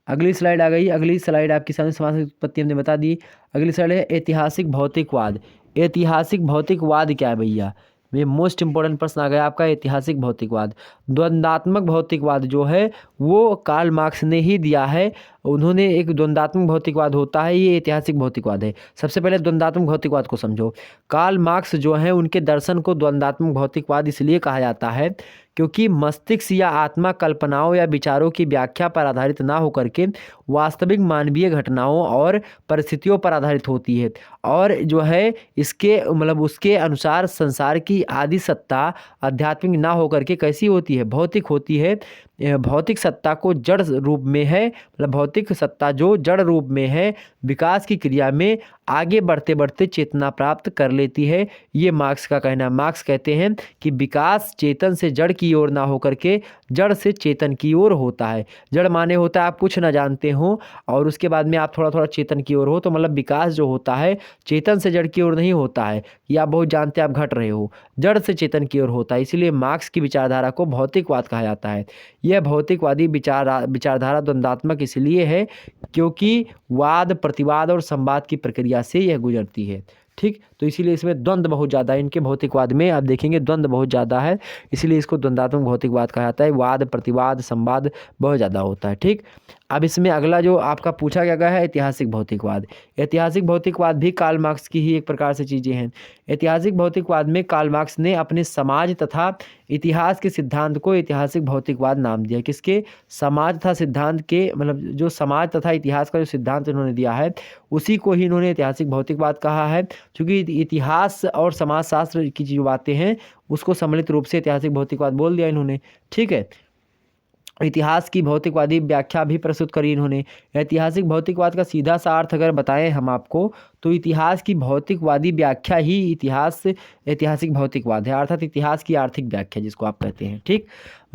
Speaker 1: अगली स्लाइड आपके सामने समाज की उत्पत्ति हमने बता दी। अगली स्लाइड है ऐतिहासिक भौतिकवाद। ऐतिहासिक भौतिकवाद क्या है भैया? ये मोस्ट इंपॉर्टेंट प्रश्न आ गया आपका। ऐतिहासिक भौतिकवाद, द्वंद्वात्मक भौतिकवाद जो है वो कार्ल मार्क्स ने ही दिया है। उन्होंने एक द्वंद्वात्मक भौतिकवाद होता है, ये ऐतिहासिक भौतिकवाद है। सबसे पहले द्वंद्वात्मक भौतिकवाद को समझो। कार्ल मार्क्स जो है उनके दर्शन को द्वंद्वात्मक भौतिकवाद इसलिए कहा जाता है क्योंकि मस्तिष्क या आत्मा कल्पनाओं या विचारों की व्याख्या पर आधारित ना होकर के वास्तविक मानवीय घटनाओं और परिस्थितियों पर आधारित होती है, और जो है इसके मतलब उसके अनुसार संसार की आदि सत्ता आध्यात्मिक ना होकर के कैसी होती है, भौतिक होती है। भौतिक सत्ता को जड़ रूप में है, मतलब भौतिक सत्ता जो जड़ रूप में है विकास की क्रिया में आगे बढ़ते बढ़ते चेतना प्राप्त कर लेती है, ये मार्क्स का कहना है। मार्क्स कहते हैं कि विकास चेतन से जड़ की ओर ना होकर के जड़ से चेतन की ओर होता है। जड़ माने होता है आप कुछ ना जानते हो और उसके बाद में आप थोड़ा थोड़ा चेतन की ओर हो, तो मतलब विकास जो होता है चेतन से जड़ की ओर नहीं होता है, या आप बहुत जानते आप घट रहे हो, जड़ से चेतन की ओर होता है। इसीलिए मार्क्स की विचारधारा को भौतिकवाद कहा जाता है। यह भौतिकवादी विचारधारा द्वंद्वात्मक इसलिए है क्योंकि वाद प्रतिवाद और संवाद की प्रक्रिया से यह गुजरती है। ठीक, तो इसीलिए इसमें द्वंद्व बहुत ज़्यादा है। इनके भौतिकवाद में आप देखेंगे द्वंद्व बहुत ज़्यादा है, इसलिए इसको द्वंद्वात्मक भौतिकवाद कहा जाता है। वाद प्रतिवाद संवाद बहुत ज़्यादा होता है। ठीक, अब इसमें अगला जो आपका पूछा गया है ऐतिहासिक भौतिकवाद। ऐतिहासिक भौतिकवाद भी कार्ल मार्क्स की ही एक प्रकार से चीज़ें हैं। ऐतिहासिक भौतिकवाद में कार्ल मार्क्स ने अपने समाज तथा इतिहास के सिद्धांत को ऐतिहासिक भौतिकवाद नाम दिया। किसके? समाज तथा सिद्धांत के, मतलब जो समाज तथा इतिहास का जो सिद्धांत इन्होंने दिया है उसी को ही इन्होंने ऐतिहासिक भौतिकवाद कहा है। क्योंकि इतिहास और समाजशास्त्र की जो बातें हैं उसको सम्मिलित रूप से ऐतिहासिक भौतिकवाद बोल दिया इन्होंने। ठीक है, इतिहास की भौतिकवादी व्याख्या भी प्रस्तुत करी इन्होंने। ऐतिहासिक भौतिकवाद का सीधा सा अर्थ अगर बताएं हम आपको तो इतिहास की भौतिकवादी व्याख्या ही ऐतिहासिक भौतिकवाद है, अर्थात इतिहास की आर्थिक व्याख्या जिसको आप कहते हैं। ठीक,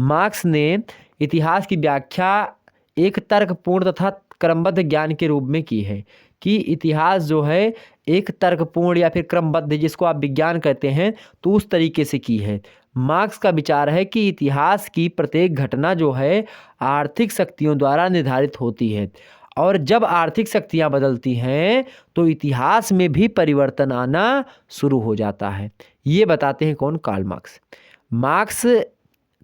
Speaker 1: मार्क्स ने इतिहास की व्याख्या एक तर्कपूर्ण तथा क्रमबद्ध ज्ञान के रूप में की है, कि इतिहास जो है एक तर्कपूर्ण या फिर क्रमबद्ध, जिसको आप विज्ञान कहते हैं, तो उस तरीके से की है। मार्क्स का विचार है कि इतिहास की प्रत्येक घटना जो है आर्थिक शक्तियों द्वारा निर्धारित होती है, और जब आर्थिक शक्तियां बदलती हैं तो इतिहास में भी परिवर्तन आना शुरू हो जाता है। ये बताते हैं कौन? Karl Marx. मार्क्स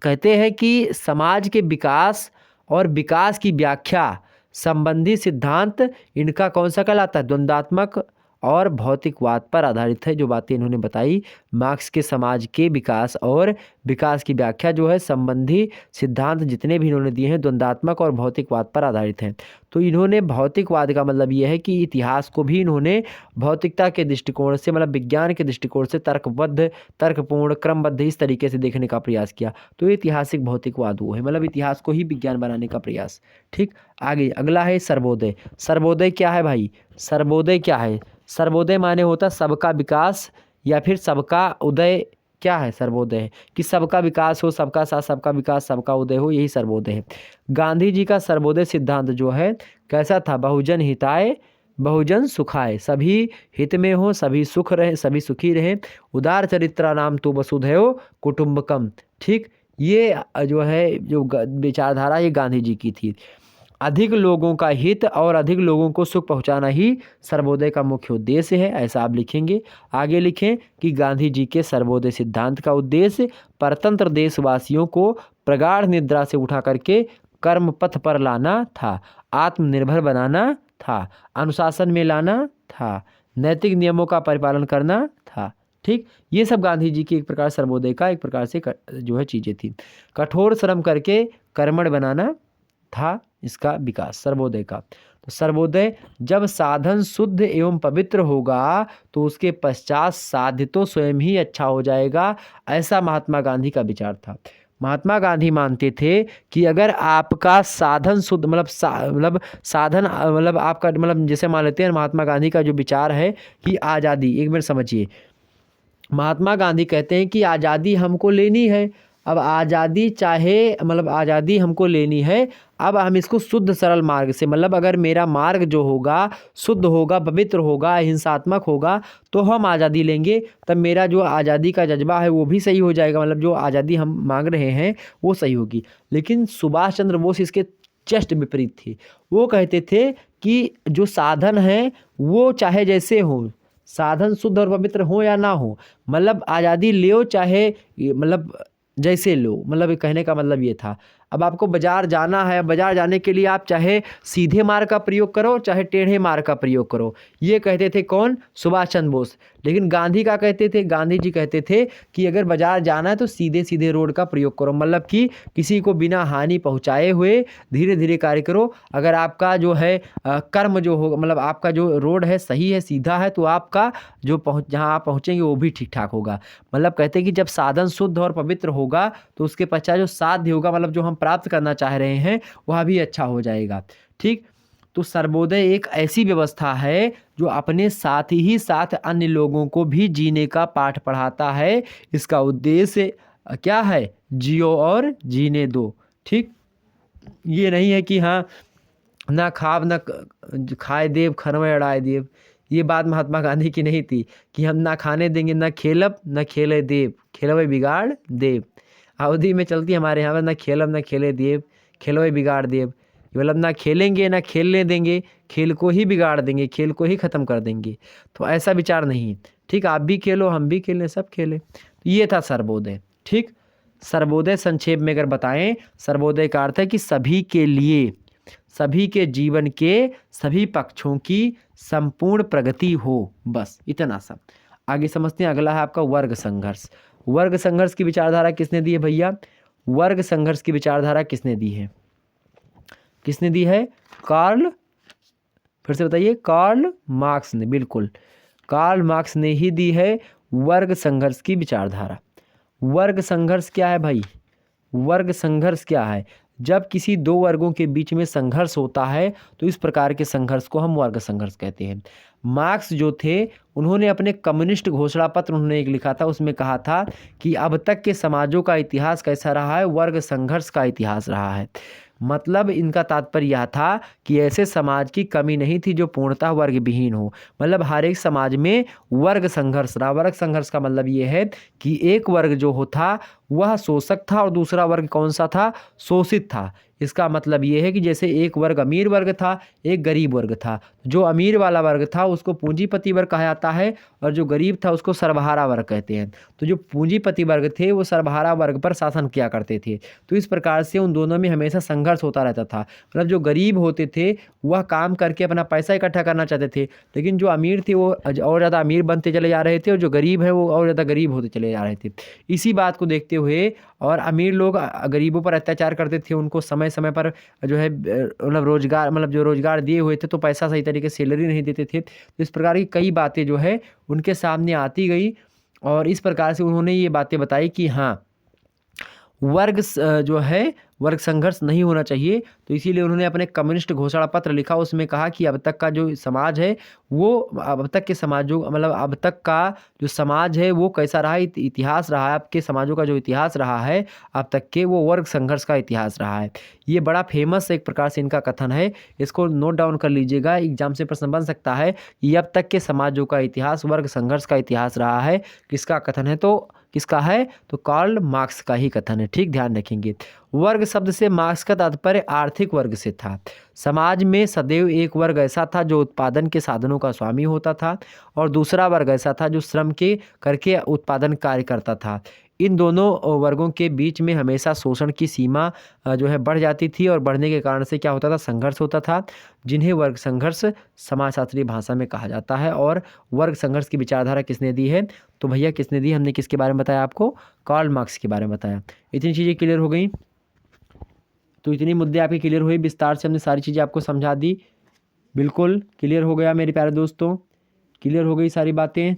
Speaker 1: कहते हैं कि समाज के विकास और विकास की व्याख्या संबंधी सिद्धांत इनका कौन सा कहलाता है? द्वंद्वात्मक और भौतिकवाद पर आधारित है। जो बातें इन्होंने बताई, मार्क्स के समाज के विकास और विकास की व्याख्या जो है संबंधी सिद्धांत जितने भी इन्होंने दिए हैं द्वंद्वात्मक और भौतिकवाद पर आधारित हैं। तो इन्होंने भौतिकवाद का मतलब ये है कि इतिहास को भी इन्होंने भौतिकता के दृष्टिकोण से, मतलब विज्ञान के दृष्टिकोण से तर्कबद्ध, तर्कपूर्ण, क्रमबद्ध इस तरीके से देखने का प्रयास किया। तो ऐतिहासिक भौतिकवाद वो है, मतलब इतिहास को ही विज्ञान बनाने का प्रयास। ठीक, आगे अगला है सर्वोदय। सर्वोदय क्या है भाई? सर्वोदय क्या है? सर्वोदय माने होता सबका विकास या फिर सबका उदय। क्या है सर्वोदय? कि सबका विकास हो, सबका साथ, सबका विकास, सबका उदय हो, यही सर्वोदय है। गांधी जी का सर्वोदय सिद्धांत जो है कैसा था? बहुजन हिताय बहुजन सुखाय, सभी हित में हो, सभी सुख रहे, सभी सुखी रहे, उदार चरित्रा नाम तो वसुधैव कुटुंबकम। ठीक, ये जो है जो विचारधारा ये गांधी जी की थी। अधिक लोगों का हित और अधिक लोगों को सुख पहुंचाना ही सर्वोदय का मुख्य उद्देश्य है, ऐसा आप लिखेंगे। आगे लिखें कि गांधी जी के सर्वोदय सिद्धांत का उद्देश्य परतंत्र देशवासियों को प्रगाढ़ निद्रा से उठा करके कर्म पथ पर लाना था, आत्मनिर्भर बनाना था, अनुशासन में लाना था, नैतिक नियमों का परिपालन करना था। ठीक, ये सब गांधी जी की एक प्रकार सर्वोदय का एक प्रकार से जो है चीज़ें थी। कठोर श्रम करके कर्मठ बनाना था इसका विकास सर्वोदय का। तो सर्वोदय, जब साधन शुद्ध एवं पवित्र होगा तो उसके पश्चात साध्य तो स्वयं ही अच्छा हो जाएगा, ऐसा महात्मा गांधी का विचार था। महात्मा गांधी मानते थे कि अगर आपका साधन शुद्ध, मतलब साधन, मतलब आपका, मतलब जैसे मान लेते हैं महात्मा गांधी का जो विचार है कि आज़ादी, एक मिनट समझिए, महात्मा गांधी कहते हैं कि आज़ादी हमको लेनी है। अब आज़ादी चाहे, मतलब आज़ादी हमको लेनी है, अब हम इसको शुद्ध सरल मार्ग से, मतलब अगर मेरा मार्ग जो होगा शुद्ध होगा, पवित्र होगा, अहिंसात्मक होगा, तो हम आज़ादी लेंगे, तब मेरा जो आज़ादी का जज्बा है वो भी सही हो जाएगा, मतलब जो आज़ादी हम मांग रहे हैं वो सही होगी। लेकिन सुभाष चंद्र बोस इसके जस्ट विपरीत थे। वो कहते थे कि जो साधन है वो चाहे जैसे हो, साधन शुद्ध और पवित्र हो या ना हो, मतलब आज़ादी लो चाहे मतलब जैसे लो, मतलब कहने का मतलब ये था। अब आपको बाजार जाना है, बाजार जाने के लिए आप चाहे सीधे मार्ग का प्रयोग करो चाहे टेढ़े मार्ग का प्रयोग करो, ये कहते थे कौन? सुभाष चंद्र बोस। लेकिन गांधी का कहते थे, गांधी जी कहते थे कि अगर बाजार जाना है तो सीधे सीधे रोड का प्रयोग करो, मतलब कि किसी को बिना हानि पहुंचाए हुए धीरे धीरे कार्य करो। अगर आपका जो है कर्म जो हो, मतलब आपका जो रोड है सही है, सीधा है, तो आपका जो जहाँ आप पहुँचेंगे वो भी ठीक ठाक होगा। मतलब कहते हैं कि जब साधन शुद्ध और पवित्र होगा तो उसके पश्चात जो साध्य होगा, मतलब जो हम प्राप्त करना चाह रहे हैं वह भी अच्छा हो जाएगा। ठीक, तो सर्वोदय एक ऐसी व्यवस्था है जो अपने साथ ही साथ अन्य लोगों को भी जीने का पाठ पढ़ाता है। इसका उद्देश्य क्या है? जियो और जीने दो। ठीक, ये नहीं है कि हाँ ना खाव न खाए देव खरवे अड़ाए देव। ये बात महात्मा गांधी की नहीं थी कि हम ना खाने देंगे, ना खेलब न खेले देव, खेलवे बिगाड़ देव। अवधि में चलती हमारे यहाँ पर, ना खेलब न खेले देव, खेलवे बिगाड़ देव। मतलब ना खेलेंगे ना खेलने देंगे, खेल को ही बिगाड़ देंगे, खेल को ही ख़त्म कर देंगे। तो ऐसा विचार नहीं। ठीक, आप भी खेलो, हम भी खेलें, सब खेलें। तो ये था सर्वोदय। ठीक, सर्वोदय संक्षेप में अगर बताएं, सर्वोदय का अर्थ है कि सभी के लिए, सभी के जीवन के सभी पक्षों की संपूर्ण प्रगति हो, बस इतना सब। आगे समझते हैं। अगला है आपका वर्ग संघर्ष। वर्ग संघर्ष की विचारधारा किसने दी है भैया? वर्ग संघर्ष की विचारधारा किसने दी है? किसने दी है? कार्ल, फिर से बताइए। कार्ल मार्क्स ने, बिल्कुल कार्ल मार्क्स ने ही दी है वर्ग संघर्ष की विचारधारा। वर्ग संघर्ष क्या है भाई? वर्ग संघर्ष क्या है? जब किसी दो वर्गों के बीच में संघर्ष होता है तो इस प्रकार के संघर्ष को हम वर्ग संघर्ष कहते हैं। मार्क्स जो थे उन्होंने अपने कम्युनिस्ट घोषणा पत्र उन्होंने एक लिखा था, उसमें कहा था कि अब तक के समाजों का इतिहास कैसा रहा है? वर्ग संघर्ष का इतिहास रहा है। मतलब इनका तात्पर्य यह था कि ऐसे समाज की कमी नहीं थी जो पूर्णतः वर्ग विहीन हो। मतलब हर एक समाज में वर्ग संघर्ष रहा। वर्ग संघर्ष का मतलब ये है कि एक वर्ग जो होता वह शोषक था और दूसरा वर्ग कौन सा था? शोषित था। इसका मतलब ये है कि जैसे एक वर्ग अमीर वर्ग था, एक गरीब वर्ग था। जो अमीर वाला वर्ग था उसको पूंजीपति वर्ग कहा जाता है और जो गरीब था उसको सर्वहारा वर्ग कहते हैं। तो जो पूंजीपति वर्ग थे वो सर्वहारा वर्ग पर शासन किया करते थे। तो इस प्रकार से उन दोनों में हमेशा संघर्ष होता रहता था। मतलब जो गरीब होते थे वह काम करके अपना पैसा इकट्ठा करना चाहते थे, लेकिन जो अमीर थे वो और ज़्यादा अमीर बनते चले जा रहे थे और जो गरीब है वो और ज़्यादा गरीब होते चले जा रहे थे। इसी बात को देखते हुए और अमीर लोग गरीबों पर अत्याचार करते थे, उनको समय समय पर जो है मतलब रोजगार, मतलब जो रोजगार दिए हुए थे तो पैसा सही तरीके से सैलरी नहीं देते थे। तो इस प्रकार की कई बातें जो है उनके सामने आती गई और इस प्रकार से उन्होंने ये बातें बताई कि हाँ जो है वर्ग संघर्ष नहीं होना चाहिए। तो इसीलिए उन्होंने अपने कम्युनिस्ट घोषणा पत्र लिखा, उसमें कहा कि अब तक का जो समाज है वो, अब तक के समाजों, मतलब अब तक का जो समाज है वो कैसा रहा, इतिहास रहा है, आपके समाजों का जो इतिहास रहा है अब तक के, वो वर्ग संघर्ष का इतिहास रहा है। ये बड़ा फेमस एक प्रकार से इनका कथन है, इसको नोट डाउन कर लीजिएगा, एग्जाम से प्रश्न बन सकता है कि अब तक के समाजों का इतिहास वर्ग संघर्ष का इतिहास रहा है। किसका कथन है? तो किसका है? तो कार्ल मार्क्स का ही कथन है। ठीक, ध्यान रखेंगे। वर्ग शब्द से मार्क्स का तात्पर्य आर्थिक वर्ग से था। समाज में सदैव एक वर्ग ऐसा था जो उत्पादन के साधनों का स्वामी होता था और दूसरा वर्ग ऐसा था जो श्रम के करके उत्पादन कार्य करता था। इन दोनों वर्गों के बीच में हमेशा शोषण की सीमा जो है बढ़ जाती थी और बढ़ने के कारण से क्या होता था? संघर्ष होता था, जिन्हें वर्ग संघर्ष समाजशास्त्रीय भाषा में कहा जाता है। और वर्ग संघर्ष की विचारधारा किसने दी है? तो भैया किसने दी? हमने किसके बारे में बताया आपको? कार्ल मार्क्स के बारे में बताया। इतनी चीज़ें क्लियर हो गई? तो इतनी मुद्दे आपके क्लियर हुए, विस्तार से हमने सारी चीज़ें आपको समझा दी। बिल्कुल क्लियर हो गया मेरे प्यारे दोस्तों, क्लियर हो गई सारी बातें।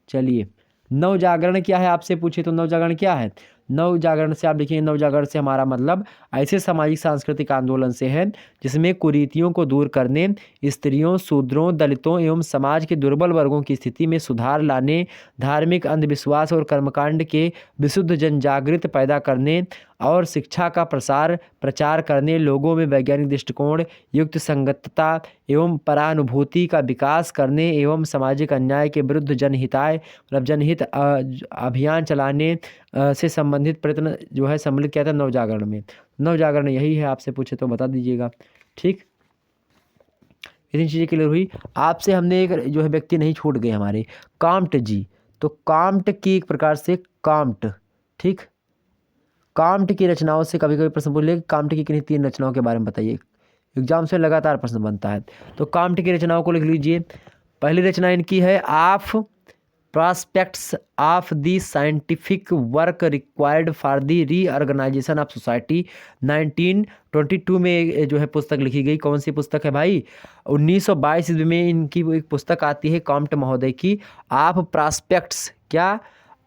Speaker 1: चलिए, नव जागरण क्या है आपसे पूछे तो नव जागरण क्या है? नव जागरण से आप लिखेंगे, नव जागरण से हमारा मतलब ऐसे सामाजिक सांस्कृतिक आंदोलन से है जिसमें कुरीतियों को दूर करने, स्त्रियों, शूद्रों, दलितों एवं समाज के दुर्बल वर्गों की स्थिति में सुधार लाने, धार्मिक अंधविश्वास और कर्मकांड के विशुद्ध जनजागृत पैदा करने और शिक्षा का प्रचार करने, लोगों में वैज्ञानिक दृष्टिकोण, युक्त संगतता एवं परानुभूति का विकास करने एवं सामाजिक अन्याय के विरुद्ध जनहिताय मतलब जनहित अभियान चलाने से संबंधित प्रयत्न जो है सम्मिलित किया था नव जागरण में। नव जागरण यही है, आपसे पूछे तो बता दीजिएगा। ठीक, इतनी चीज़ें क्लियर हुई। आपसे हमने एक जो है व्यक्ति नहीं छूट गए हमारे, काम्ट जी। तो काम्ट की एक प्रकार से काम्ट, ठीक, काम्ट की रचनाओं से कभी कभी प्रश्न पूछ ले, काम्ट की किन्हीं 3 रचनाओं के बारे में बताइए। एग्जाम से लगातार प्रश्न बनता है। तो काम्ट की रचनाओं को लिख लीजिए। पहली रचना इनकी है of prospects of the scientific work required for the reorganisation of society. 1922 में जो है पुस्तक लिखी गई। कौन सी पुस्तक है भाई? 1922 ईस्वी में इनकी वो एक पुस्तक आती है काम्ट महोदय की, ऑफ प्रॉस्पेक्ट्स। क्या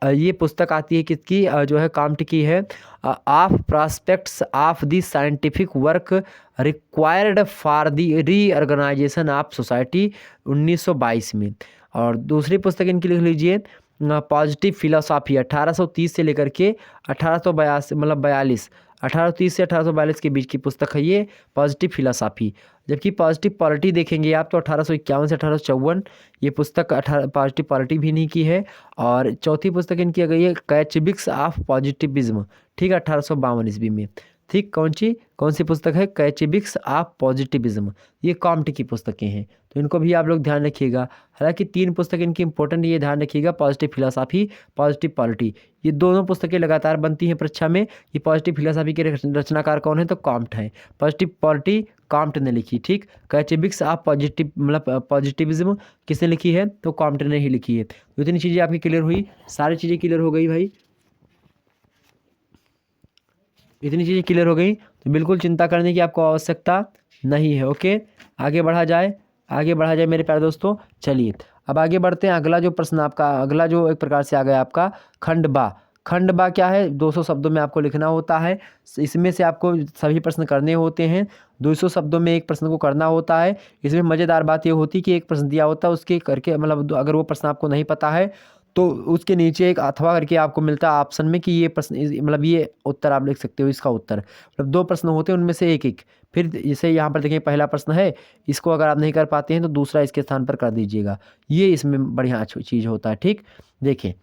Speaker 1: ये पुस्तक आती है किसकी? जो है काम्ट की है, of prospects of the scientific work required for the reorganisation of society, 1922 में। और दूसरी पुस्तक इनकी लिख लीजिए पॉजिटिव फिलोसॉफी, 1830 से लेकर के 1882 मतलब 42, 1830 से 1842 के बीच की पुस्तक है ये पॉजिटिव फिलोसॉफी। जबकि पॉजिटिव पॉलिटी देखेंगे आप तो 1851 से 1854 ये पुस्तक पॉजिटिव पॉलिटी भी नहीं की है। और चौथी पुस्तक इनकी आ गई है कैचबिक्स ऑफ पॉजिटिविज्म, ठीक है, 1852 ईस्वी में। ठीक, कौन सी पुस्तक है? कैचबिक्स ऑफ पॉजिटिविज्म। ये काम्ट की पुस्तकें हैं, तो इनको भी आप लोग ध्यान रखिएगा। हालांकि 3 पुस्तक इनकी इंपॉर्टेंट, ये ध्यान रखिएगा, पॉजिटिव फिलोसॉफी, पॉजिटिव पॉलिटी। ये दोनों पुस्तकें लगातार बनती हैं परीक्षा में। ये पॉजिटिव फिलोसॉफी के रचनाकार कौन है? तो काम्ट है। पॉजिटिव पॉलिटी काम्ट ने लिखी, ठीक। कैचबिक्स ऑफ पॉजिटिव मतलब पॉजिटिविज्म किसने लिखी है? तो काम्ट ने ही लिखी है। तो इतनी चीज़ें आपकी क्लियर हुई, सारी चीज़ें क्लियर हो गई भाई, इतनी चीज़ें क्लियर हो गई, तो बिल्कुल चिंता करने की आपको आवश्यकता नहीं है। ओके, आगे बढ़ा जाए, आगे बढ़ा जाए मेरे प्यारे दोस्तों। चलिए अब आगे बढ़ते हैं। अगला जो प्रश्न आपका, अगला जो एक प्रकार से आ गया आपका खंडबा। खंडबा क्या है? 200 शब्दों में आपको लिखना होता है। इसमें से आपको सभी प्रश्न करने होते हैं। 200 शब्दों में एक प्रश्न को करना होता है। इसमें मज़ेदार बात ये होती है कि एक प्रश्न दिया होता है, उसके करके मतलब अगर वो प्रश्न आपको नहीं पता है तो उसके नीचे एक अथवा करके आपको मिलता है ऑप्शन में कि ये प्रश्न मतलब ये उत्तर आप लिख सकते हो, इसका उत्तर। मतलब 2 प्रश्न होते हैं, उनमें से एक एक। फिर जैसे यहाँ पर देखिए पहला प्रश्न है, इसको अगर आप नहीं कर पाते हैं तो दूसरा इसके स्थान पर कर दीजिएगा। ये इसमें बढ़िया चीज़ होता है, ठीक। देखिए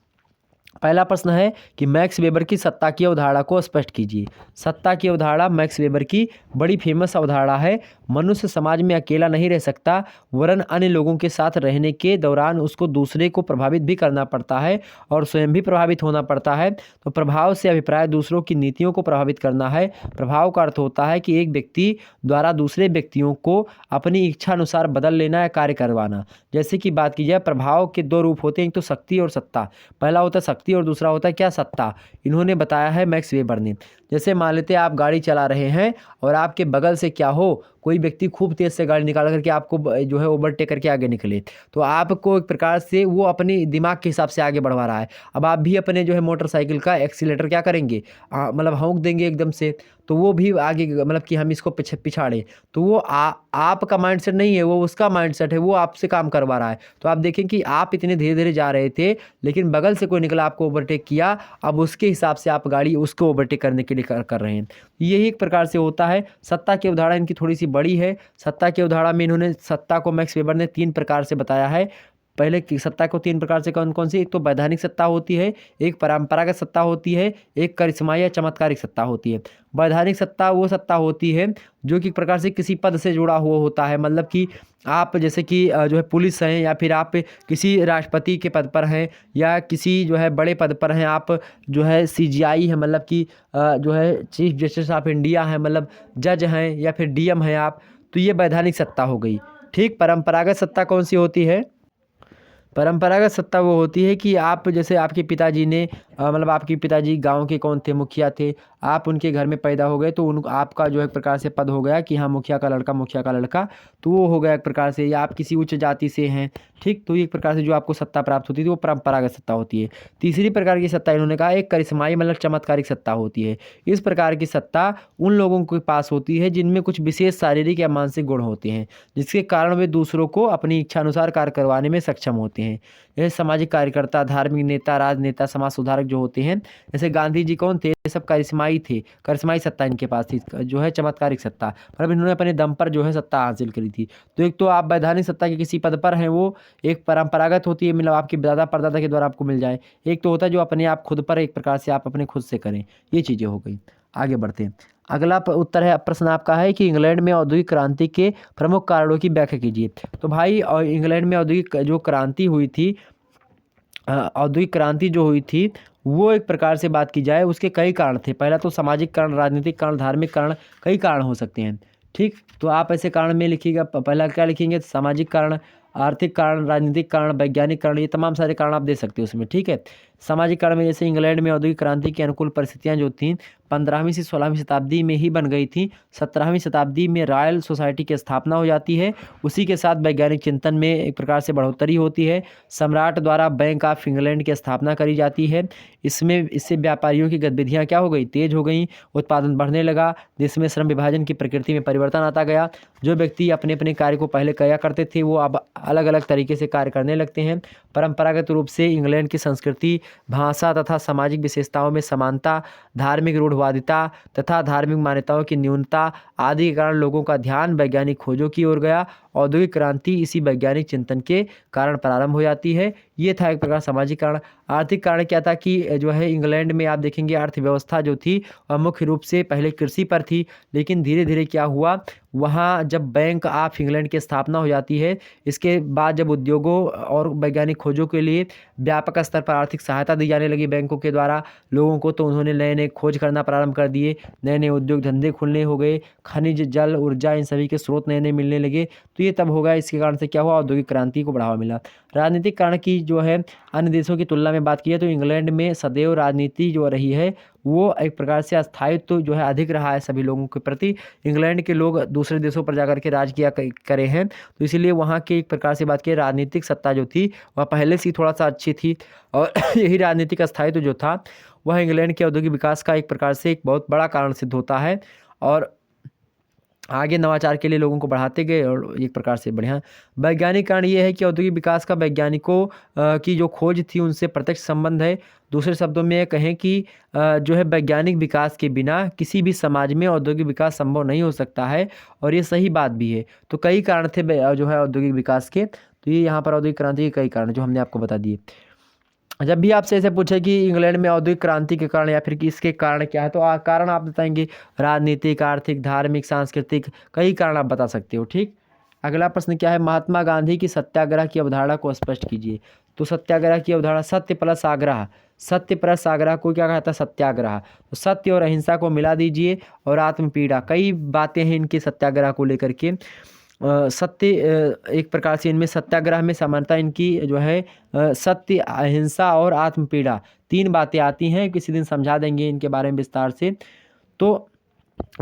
Speaker 1: पहला प्रश्न है कि मैक्स वेबर की सत्ता की अवधारणा को स्पष्ट कीजिए। सत्ता की अवधारणा मैक्स वेबर की बड़ी फेमस अवधारणा है। मनुष्य समाज में अकेला नहीं रह सकता, वरन अन्य लोगों के साथ रहने के दौरान उसको दूसरे को प्रभावित भी करना पड़ता है और स्वयं भी प्रभावित होना पड़ता है। तो प्रभाव से अभिप्राय दूसरों की नीतियों को प्रभावित करना है। प्रभाव का अर्थ होता है कि एक व्यक्ति द्वारा दूसरे व्यक्तियों को अपनी इच्छा अनुसार बदल लेना या कार्य करवाना। जैसे कि बात की जाए, प्रभाव के 2 रूप होते हैं, एक तो शक्ति और सत्ता। पहला होता है शक्ति और दूसरा होता है क्या? सत्ता। इन्होंने बताया है मैक्स वेबर ने। जैसे मान लेते हैं आप गाड़ी चला रहे हैं और आपके बगल से क्या हो, कोई व्यक्ति खूब तेज़ से गाड़ी निकाल करके आपको जो है ओवरटेक करके आगे निकले, तो आपको एक प्रकार से वो अपने दिमाग के हिसाब से आगे बढ़वा रहा है। अब आप भी अपने जो है मोटरसाइकिल का एक्सीलेटर क्या करेंगे, मतलब हौंक देंगे एकदम से, तो वो भी आगे मतलब कि हम इसको पिछाड़े। तो वो आपका माइंडसेट नहीं है, वो उसका माइंडसेट है, वो आपसे काम करवा रहा है। तो आप देखें कि आप इतने धीरे धीरे जा रहे थे, लेकिन बगल से कोई निकला आपको ओवरटेक किया, अब उसके हिसाब से आप गाड़ी उसको ओवरटेक करने के लिए कर रहे हैं। यही एक प्रकार से होता है। सत्ता की अवधारणा इनकी थोड़ी सी बड़ी है। सत्ता की अवधारणा में इन्होंने सत्ता को मैक्स वेबर ने 3 प्रकार से बताया है। पहले की सत्ता को 3 प्रकार से कौन कौन सी? एक तो वैधानिक सत्ता होती है, एक परंपरागत सत्ता होती है, एक करिश्माई या चमत्कारिक सत्ता होती है। वैधानिक सत्ता वो सत्ता होती है जो कि एक प्रकार से किसी पद से जुड़ा हुआ होता है। मतलब कि आप जैसे कि जो है पुलिस हैं, या फिर आप किसी राष्ट्रपति के पद पर हैं, या किसी जो है बड़े पद पर हैं, आप जो है CGI है, मतलब कि जो है चीफ जस्टिस ऑफ इंडिया है, मतलब जज हैं, या फिर DM हैं आप, तो ये वैधानिक सत्ता हो गई। ठीक। परंपरागत सत्ता कौन सी होती है? परंपरागत सत्ता वो होती है कि आप जैसे आपके पिताजी ने मतलब आपके पिताजी गांव के कौन थे? मुखिया थे। आप उनके घर में पैदा हो गए तो उन आपका जो है एक प्रकार से पद हो गया कि हाँ मुखिया का लड़का, मुखिया का लड़का, तो वो हो गया एक प्रकार से। या आप किसी उच्च जाति से हैं, ठीक, तो एक प्रकार से जो आपको सत्ता प्राप्त होती थी वो परंपरागत सत्ता होती है। तीसरी प्रकार की सत्ता इन्होंने कहा एक करिश्माई मतलब चमत्कारिक सत्ता होती है। इस प्रकार की सत्ता उन लोगों के पास होती है जिनमें कुछ विशेष शारीरिक या मानसिक गुण होते हैं, जिसके कारण वे दूसरों को अपनी इच्छा अनुसार कार्य करवाने में सक्षम होते हैं। यह सामाजिक कार्यकर्ता, धार्मिक नेता, राजनेता, समाज सुधारक जो होते हैं, जैसे गांधी जी कौन थे? ये सब करिश्माई थे, करिश्माई सत्ता इनके पास थी, जो है चमत्कारिक सत्ता, मतलब इन्होंने अपने दम पर जो है सत्ता हासिल करी थी। तो एक तो आप वैधानिक सत्ता के किसी पद पर हैं, वो एक परंपरागत होती है, मतलब आपके दादा परदादा के द्वारा आपको मिल जाए। एक तो होता है जो अपने आप खुद पर एक प्रकार से आप अपने खुद से करें। ये चीज़ें हो गई। आगे बढ़ते हैं। अगला उत्तर है, प्रश्न आपका है कि इंग्लैंड में औद्योगिक क्रांति के प्रमुख कारणों की व्याख्या कीजिए। तो भाई इंग्लैंड में औद्योगिक जो क्रांति हुई थी, औद्योगिक क्रांति जो हुई थी वो एक प्रकार से बात की जाए, उसके कई कारण थे। पहला तो सामाजिक कारण, राजनीतिक कारण, धार्मिक कारण, कई कारण हो सकते हैं। ठीक, तो आप ऐसे कारण में लिखिएगा, पहला क्या लिखेंगे, सामाजिक कारण, आर्थिक कारण, राजनीतिक कारण, वैज्ञानिक कारण, ये तमाम सारे कारण आप दे सकते हो उसमें। ठीक है, सामाजिक कारण में जैसे इंग्लैंड में औद्योगिक क्रांति की अनुकूल परिस्थितियां जो थीं 15वीं से 16वीं शताब्दी में ही बन गई थी। 17वीं शताब्दी में रॉयल सोसाइटी की स्थापना हो जाती है। उसी के साथ वैज्ञानिक चिंतन में एक प्रकार से बढ़ोतरी होती है। सम्राट द्वारा बैंक ऑफ इंग्लैंड की स्थापना करी जाती है। इससे व्यापारियों की गतिविधियाँ क्या हो गई, तेज हो गई, उत्पादन बढ़ने लगा, देश में श्रम विभाजन की प्रकृति में परिवर्तन आता गया। जो व्यक्ति अपने अपने कार्य को पहले किया करते थे वो अब अलग अलग तरीके से कार्य करने लगते हैं। परंपरागत रूप से इंग्लैंड की संस्कृति, भाषा तथा सामाजिक विशेषताओं में समानता, धार्मिक रूढ़वादिता तथा धार्मिक मान्यताओं की न्यूनता आदि के कारण लोगों का ध्यान वैज्ञानिक खोजों की ओर गया। औद्योगिक क्रांति इसी वैज्ञानिक चिंतन के कारण प्रारंभ हो जाती है। ये था एक प्रकार सामाजिक कारण। आर्थिक कारण क्या था कि जो है इंग्लैंड में आप देखेंगे अर्थव्यवस्था जो थी वह मुख्य रूप से पहले कृषि पर थी, लेकिन धीरे धीरे क्या हुआ, वहाँ जब बैंक ऑफ इंग्लैंड की स्थापना हो जाती है, इसके बाद जब उद्योगों और वैज्ञानिक खोजों के लिए व्यापक स्तर पर आर्थिक सहायता दी जाने लगी बैंकों के द्वारा लोगों को, तो उन्होंने नए नए खोज करना प्रारंभ कर दिए, नए नए उद्योग धंधे खुलने हो गए, खनिज, जल, ऊर्जा, इन सभी के स्रोत नए नए मिलने लगे। तो ये तब होगा, इसके कारण से क्या हुआ, औद्योगिक क्रांति को बढ़ावा मिला। राजनीतिक कारण की जो है अन्य देशों की तुलना में बात की है तो इंग्लैंड में सदैव राजनीति जो रही है वो एक प्रकार से अस्थायित्व जो है अधिक रहा है सभी लोगों के प्रति। इंग्लैंड के लोग दूसरे देशों पर जाकर के राज किया करे हैं, तो इसीलिए वहाँ की एक प्रकार से बात की राजनीतिक सत्ता जो थी वह पहले से थोड़ा सा अच्छी थी। और यही राजनीतिक अस्थायित्व जो था वह इंग्लैंड के औद्योगिक विकास का एक प्रकार से एक बहुत बड़ा कारण सिद्ध होता है और आगे नवाचार के लिए लोगों को बढ़ाते गए और एक प्रकार से बढ़िया। वैज्ञानिक कारण ये है कि औद्योगिक विकास का वैज्ञानिकों की जो खोज थी उनसे प्रत्यक्ष संबंध है। दूसरे शब्दों में कहें कि जो है वैज्ञानिक विकास के बिना किसी भी समाज में औद्योगिक विकास संभव नहीं हो सकता है, और ये सही बात भी है। तो कई कारण थे जो है औद्योगिक विकास के, तो ये यहाँ पर औद्योगिक क्रांति के कई कारण जो हमने आपको बता दिए। जब भी आपसे ऐसे पूछे कि इंग्लैंड में औद्योगिक क्रांति के कारण या फिर कि इसके कारण क्या है, तो कारण आप बताएंगे राजनीतिक, आर्थिक, धार्मिक, सांस्कृतिक, कई कारण आप बता सकते हो। ठीक, अगला प्रश्न क्या है, महात्मा गांधी की सत्याग्रह की अवधारणा को स्पष्ट कीजिए। तो सत्याग्रह की अवधारणा, सत्य प्लस आग्रह, सत्य प्लस आग्रह को क्या कहता है, सत्याग्रह। तो सत्य और अहिंसा को मिला दीजिए और आत्मपीड़ा, कई बातें हैं इनके सत्याग्रह को लेकर के। सत्य एक प्रकार से इनमें सत्याग्रह में समानता इनकी जो है सत्य, अहिंसा और आत्मपीड़ा, तीन बातें आती हैं, किसी दिन समझा देंगे इनके बारे में विस्तार से। तो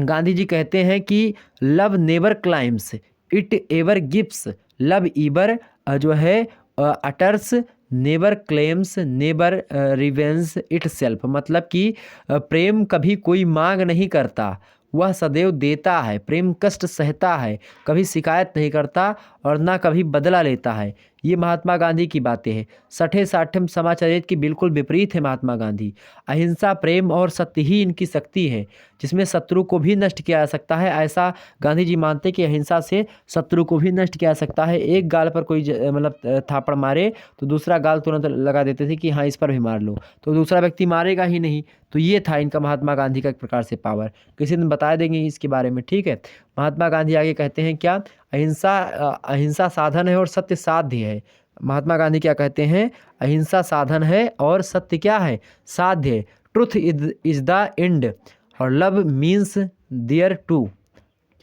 Speaker 1: गांधी जी कहते हैं कि love never claims it ever gives, love ever जो है utters, never claims, never revenge itself, मतलब कि प्रेम कभी कोई मांग नहीं करता, वह सदैव देता है। प्रेम कष्ट सहता है, कभी शिकायत नहीं करता और ना कभी बदला लेता है। ये महात्मा गांधी की बातें हैं। 60-60 समाचरित की बिल्कुल विपरीत है महात्मा गांधी। अहिंसा, प्रेम और सत्य ही इनकी शक्ति है, जिसमें शत्रु को भी नष्ट किया जा सकता है। ऐसा गांधी जी मानते कि अहिंसा से शत्रु को भी नष्ट किया जा सकता है। एक गाल पर कोई मतलब थापड़ मारे तो दूसरा गाल तुरंत लगा देते थे कि हाँ इस पर भी मार लो, तो दूसरा व्यक्ति मारेगा ही नहीं। तो ये था इनका महात्मा गांधी का एक प्रकार से पावर। किसी दिन बता देंगे इसके बारे में। ठीक है, महात्मा गांधी आगे कहते हैं क्या, अहिंसा साधन है और सत्य साध्य है। महात्मा गांधी क्या कहते हैं, अहिंसा साधन है और सत्य क्या है, साध्य है। ट्रुथ इज द एंड और लव मीन्स देयर टू।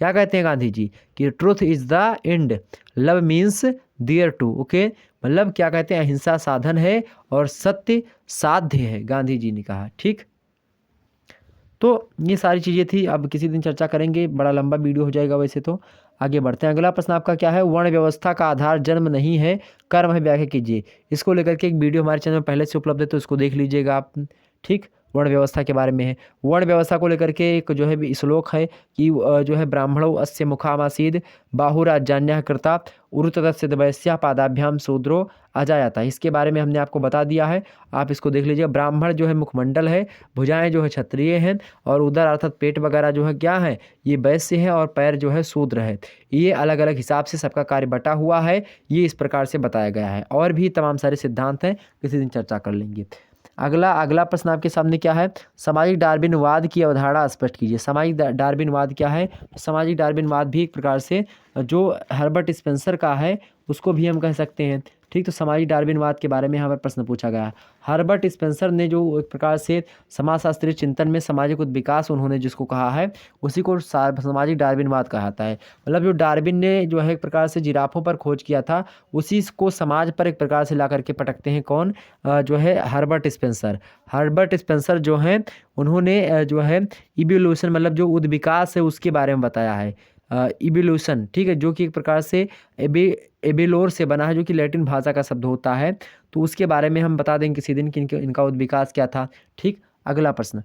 Speaker 1: क्या कहते हैं गांधी जी कि truth is the end, love means there to. Okay, मतलब क्या कहते हैं, अहिंसा साधन है और सत्य साध्य है, गांधी जी ने कहा। ठीक, तो ये सारी चीज़ें थी। अब किसी दिन चर्चा करेंगे, बड़ा लंबा वीडियो हो जाएगा वैसे तो। आगे बढ़ते हैं। अगला प्रश्न आपका क्या है, वर्ण व्यवस्था का आधार जन्म नहीं है कर्म है, व्याख्या कीजिए। इसको लेकर के एक वीडियो हमारे चैनल में पहले से उपलब्ध है, तो इसको देख लीजिएगा आप। ठीक, वर्ण व्यवस्था के बारे में है। वर्ण व्यवस्था को लेकर के एक जो है श्लोक है कि जो है ब्राह्मणो अस्य मुखामासीद बाहुराजान्य कृता उरुतस्य वैश्या पादाभ्याम शूद्रो अजायता। इसके बारे में हमने आपको बता दिया है, आप इसको देख लीजिए। ब्राह्मण जो है मुखमंडल है, भुजाएं जो है क्षत्रिय हैं और उदर अर्थात पेट वगैरह जो है क्या है, ये वैश्य है और पैर जो है शूद्र है। ये अलग अलग हिसाब से सबका कार्य बटा हुआ है, ये इस प्रकार से बताया गया है। और भी तमाम सारे सिद्धांत हैं, किसी दिन चर्चा कर लेंगे। अगला प्रश्न आपके सामने क्या है, सामाजिक डार्विनवाद की अवधारणा स्पष्ट कीजिए। सामाजिक डार्विनवाद क्या है, सामाजिक डार्विनवाद भी एक प्रकार से जो हर्बर्ट स्पेंसर का है उसको भी हम कह सकते हैं। ठीक, तो सामाजिक डार्विनवाद के बारे में यहाँ पर प्रश्न पूछा गया है। हर्बर्ट स्पेंसर ने जो एक प्रकार से समाजशास्त्रीय चिंतन में सामाजिक विकास उन्होंने जिसको कहा है, उसी को सामाजिक डार्विनवाद कहा जाता है। मतलब जो डार्विन ने जो है एक प्रकार से जिराफों पर खोज किया था, उसी को समाज पर एक प्रकार से ला करके पटकते हैं कौन, जो है हर्बर्ट स्पेंसर। हर्बर्ट स्पेंसर जो हैं उन्होंने जो है इवोल्यूशन मतलब जो उद्विकास है उसके बारे में बताया है। इवोल्यूशन, ठीक है, जो कि एक प्रकार से एबेलोर से बना है, जो कि लैटिन भाषा का शब्द होता है। तो उसके बारे में हम बता देंगे किसी दिन कि इनका उद्विकास क्या था। ठीक, अगला प्रश्न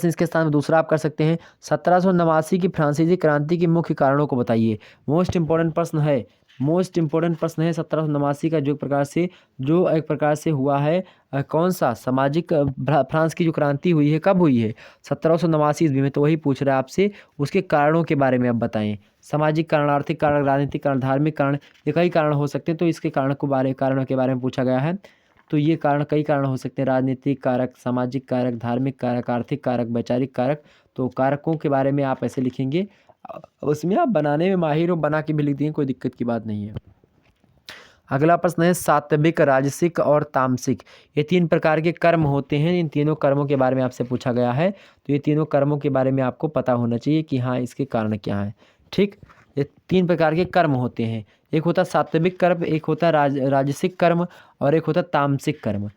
Speaker 1: इसके स्थान में दूसरा आप कर सकते हैं। 1789 की फ्रांसीसी क्रांति के मुख्य कारणों को बताइए। मोस्ट इंपॉर्टेंट प्रश्न है 1789 का, जो एक प्रकार से हुआ है कौन सा सामाजिक फ्रांस की जो क्रांति हुई है, कब हुई है? 1789 ईस्वी में। तो वही पूछ रहा है आपसे, उसके कारणों के बारे में आप बताएं। सामाजिक कारण, आर्थिक कारण, राजनीतिक कारण, धार्मिक कारण, ये कई कारण हो सकते हैं। तो इसके कारणों के बारे में पूछा गया है। तो ये कई कारण हो सकते हैं, राजनीतिक कारक, सामाजिक कारक, धार्मिक कारक, आर्थिक कारक, वैचारिक कारक। तो कारकों के बारे में आप ऐसे लिखेंगे, उसमें आप बनाने में माहिर हो, बना के भी लिख दिए, कोई दिक्कत की बात नहीं है। अगला प्रश्न है सात्विक, राजसिक और तामसिक, ये 3 प्रकार के कर्म होते हैं। इन तीनों कर्मों के बारे में आपसे पूछा गया है। तो ये तीनों कर्मों के बारे में आपको पता होना चाहिए कि हाँ इसके कारण क्या है। ठीक, ये 3 प्रकार के कर्म होते हैं। एक होता है सात्विक कर्म, एक होता है राजसिक कर्म, और एक होता है तामसिक कर्म।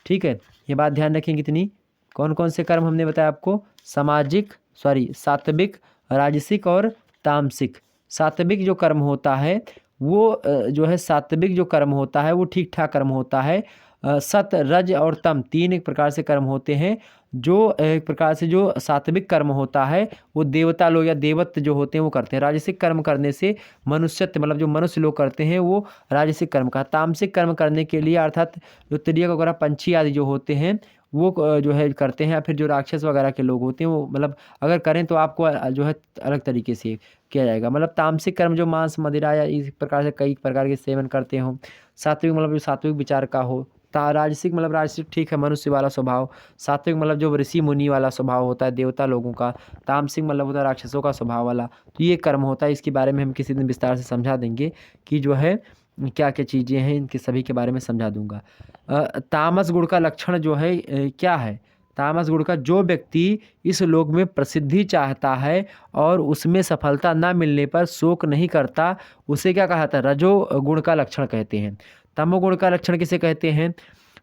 Speaker 1: ठीक है, ये बात ध्यान रखें कितनी। कौन कौन से कर्म हमने बताया आपको? सात्विक, राजसिक और तामसिक। सात्विक जो कर्म होता है वो जो है सात्विक जो कर्म होता है वो ठीक ठाक कर्म होता है। सत, रज और तम 3 एक प्रकार से कर्म होते हैं। जो एक प्रकार से जो सात्विक कर्म होता है वो देवता लोग या देवत्व जो होते हैं वो करते हैं। राजसिक कर्म करने से मनुष्यत्व मतलब जो मनुष्य लोग करते हैं वो राजसिक कर्म का। तामसिक कर्म करने के लिए अर्थात जो तिर्यक वगैरह पंछी आदि जो होते हैं वो जो है करते हैं, या फिर जो राक्षस वगैरह के लोग होते हैं वो मतलब अगर करें तो आपको जो है अलग तरीके से किया जाएगा। मतलब तामसिक कर्म जो मांस, मदिरा या इस प्रकार से कई प्रकार के सेवन करते हो। सात्विक मतलब जो सात्विक विचार का हो। राजसिक मतलब राजसिक ठीक है मनुष्य वाला स्वभाव। सात्विक मतलब जो ऋषि मुनि वाला स्वभाव होता है देवता लोगों का। तामसिक मतलब होता है राक्षसों का स्वभाव वाला। तो ये कर्म होता है, इसके बारे में हम किसी दिन विस्तार से समझा देंगे कि जो है क्या क्या चीज़ें हैं, इनके सभी के बारे में समझा दूंगा। तामस गुण का लक्षण जो है क्या है? तामस गुण का, जो व्यक्ति इस लोक में प्रसिद्धि चाहता है और उसमें सफलता न मिलने पर शोक नहीं करता, उसे क्या कहा था? रजो गुण का लक्षण कहते हैं। तमोगुण का लक्षण किसे कहते हैं?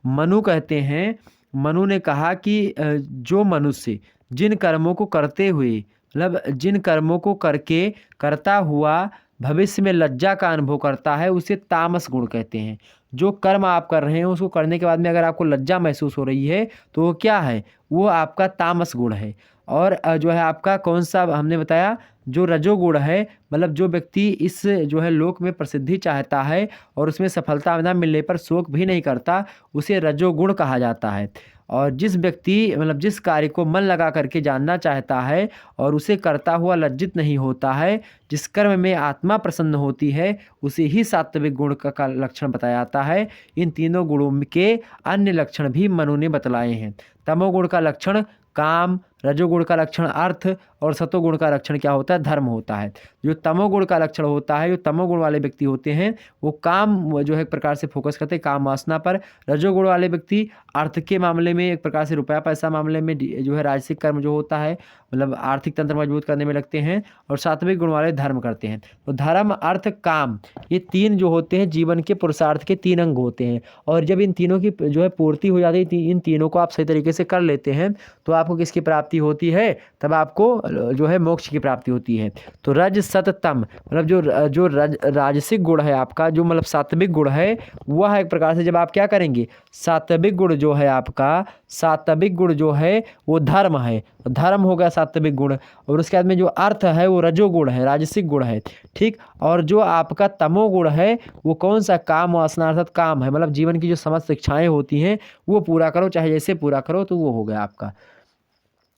Speaker 1: मनु कहते हैं। मनु ने कहा कि जो मनुष्य जिन कर्मों को करते हुए मतलब जिन कर्मों को करके करता हुआ भविष्य में लज्जा का अनुभव करता है उसे तामस गुण कहते हैं। जो कर्म आप कर रहे हैं उसको करने के बाद में अगर आपको लज्जा महसूस हो रही है तो वो क्या है? वो आपका तामस गुण है। और जो है आपका कौन सा हमने बताया? जो रजोगुण है, मतलब जो व्यक्ति इस जो है लोक में प्रसिद्धि चाहता है और उसमें सफलता न मिलने पर शोक भी नहीं करता, उसे रजोगुण कहा जाता है। और जिस व्यक्ति मतलब जिस कार्य को मन लगा करके जानना चाहता है और उसे करता हुआ लज्जित नहीं होता है, जिस कर्म में आत्मा प्रसन्न होती है, उसे ही सात्विक गुण का लक्षण बताया जाता है। इन तीनों गुणों के अन्य लक्षण भी मनु ने बतलाए हैं। तमोगुण का लक्षण काम, रजोगुण का लक्षण अर्थ और सतोगुण का लक्षण क्या होता है? धर्म होता है। जो तमोगुण का लक्षण होता है, जो तमोगुण वाले व्यक्ति होते हैं वो काम जो है एक प्रकार से फोकस करते हैं काम वासना पर। रजोगुण वाले व्यक्ति अर्थ के मामले में एक प्रकार से रुपया पैसा मामले में जो है राजसिक कर्म जो होता है मतलब आर्थिक तंत्र मजबूत करने में लगते हैं। और सात्विक गुण वाले धर्म करते हैं। तो धर्म, अर्थ, काम, ये 3 जो होते हैं जीवन के पुरुषार्थ के 3 अंग होते हैं। और जब इन तीनों की जो है पूर्ति हो जाती है, इन तीनों को आप सही तरीके से कर लेते हैं तो आपको किसकी प्राप्ति होती है? तब आपको जो है मोक्ष की प्राप्ति होती है। तो रज, सत, तम मतलब जो राजसिक गुण है आपका, जो मतलब सात्विक गुण है, वह एक प्रकार से जब आप क्या करेंगे, सात्विक गुण जो है आपका, सात्विक गुण जो है वो धर्म है। धर्म हो गया सात्विक गुण। और उसके बाद में जो अर्थ है वो रजोगुण है, राजसिक गुण है। ठीक, और जो आपका तमोगुण है वो कौन सा? काम वासना अर्थात काम है। मतलब जीवन की जो समस्त इच्छाएं होती हैं वो पूरा करो, चाहे जैसे पूरा करो, तो वो हो गया आपका।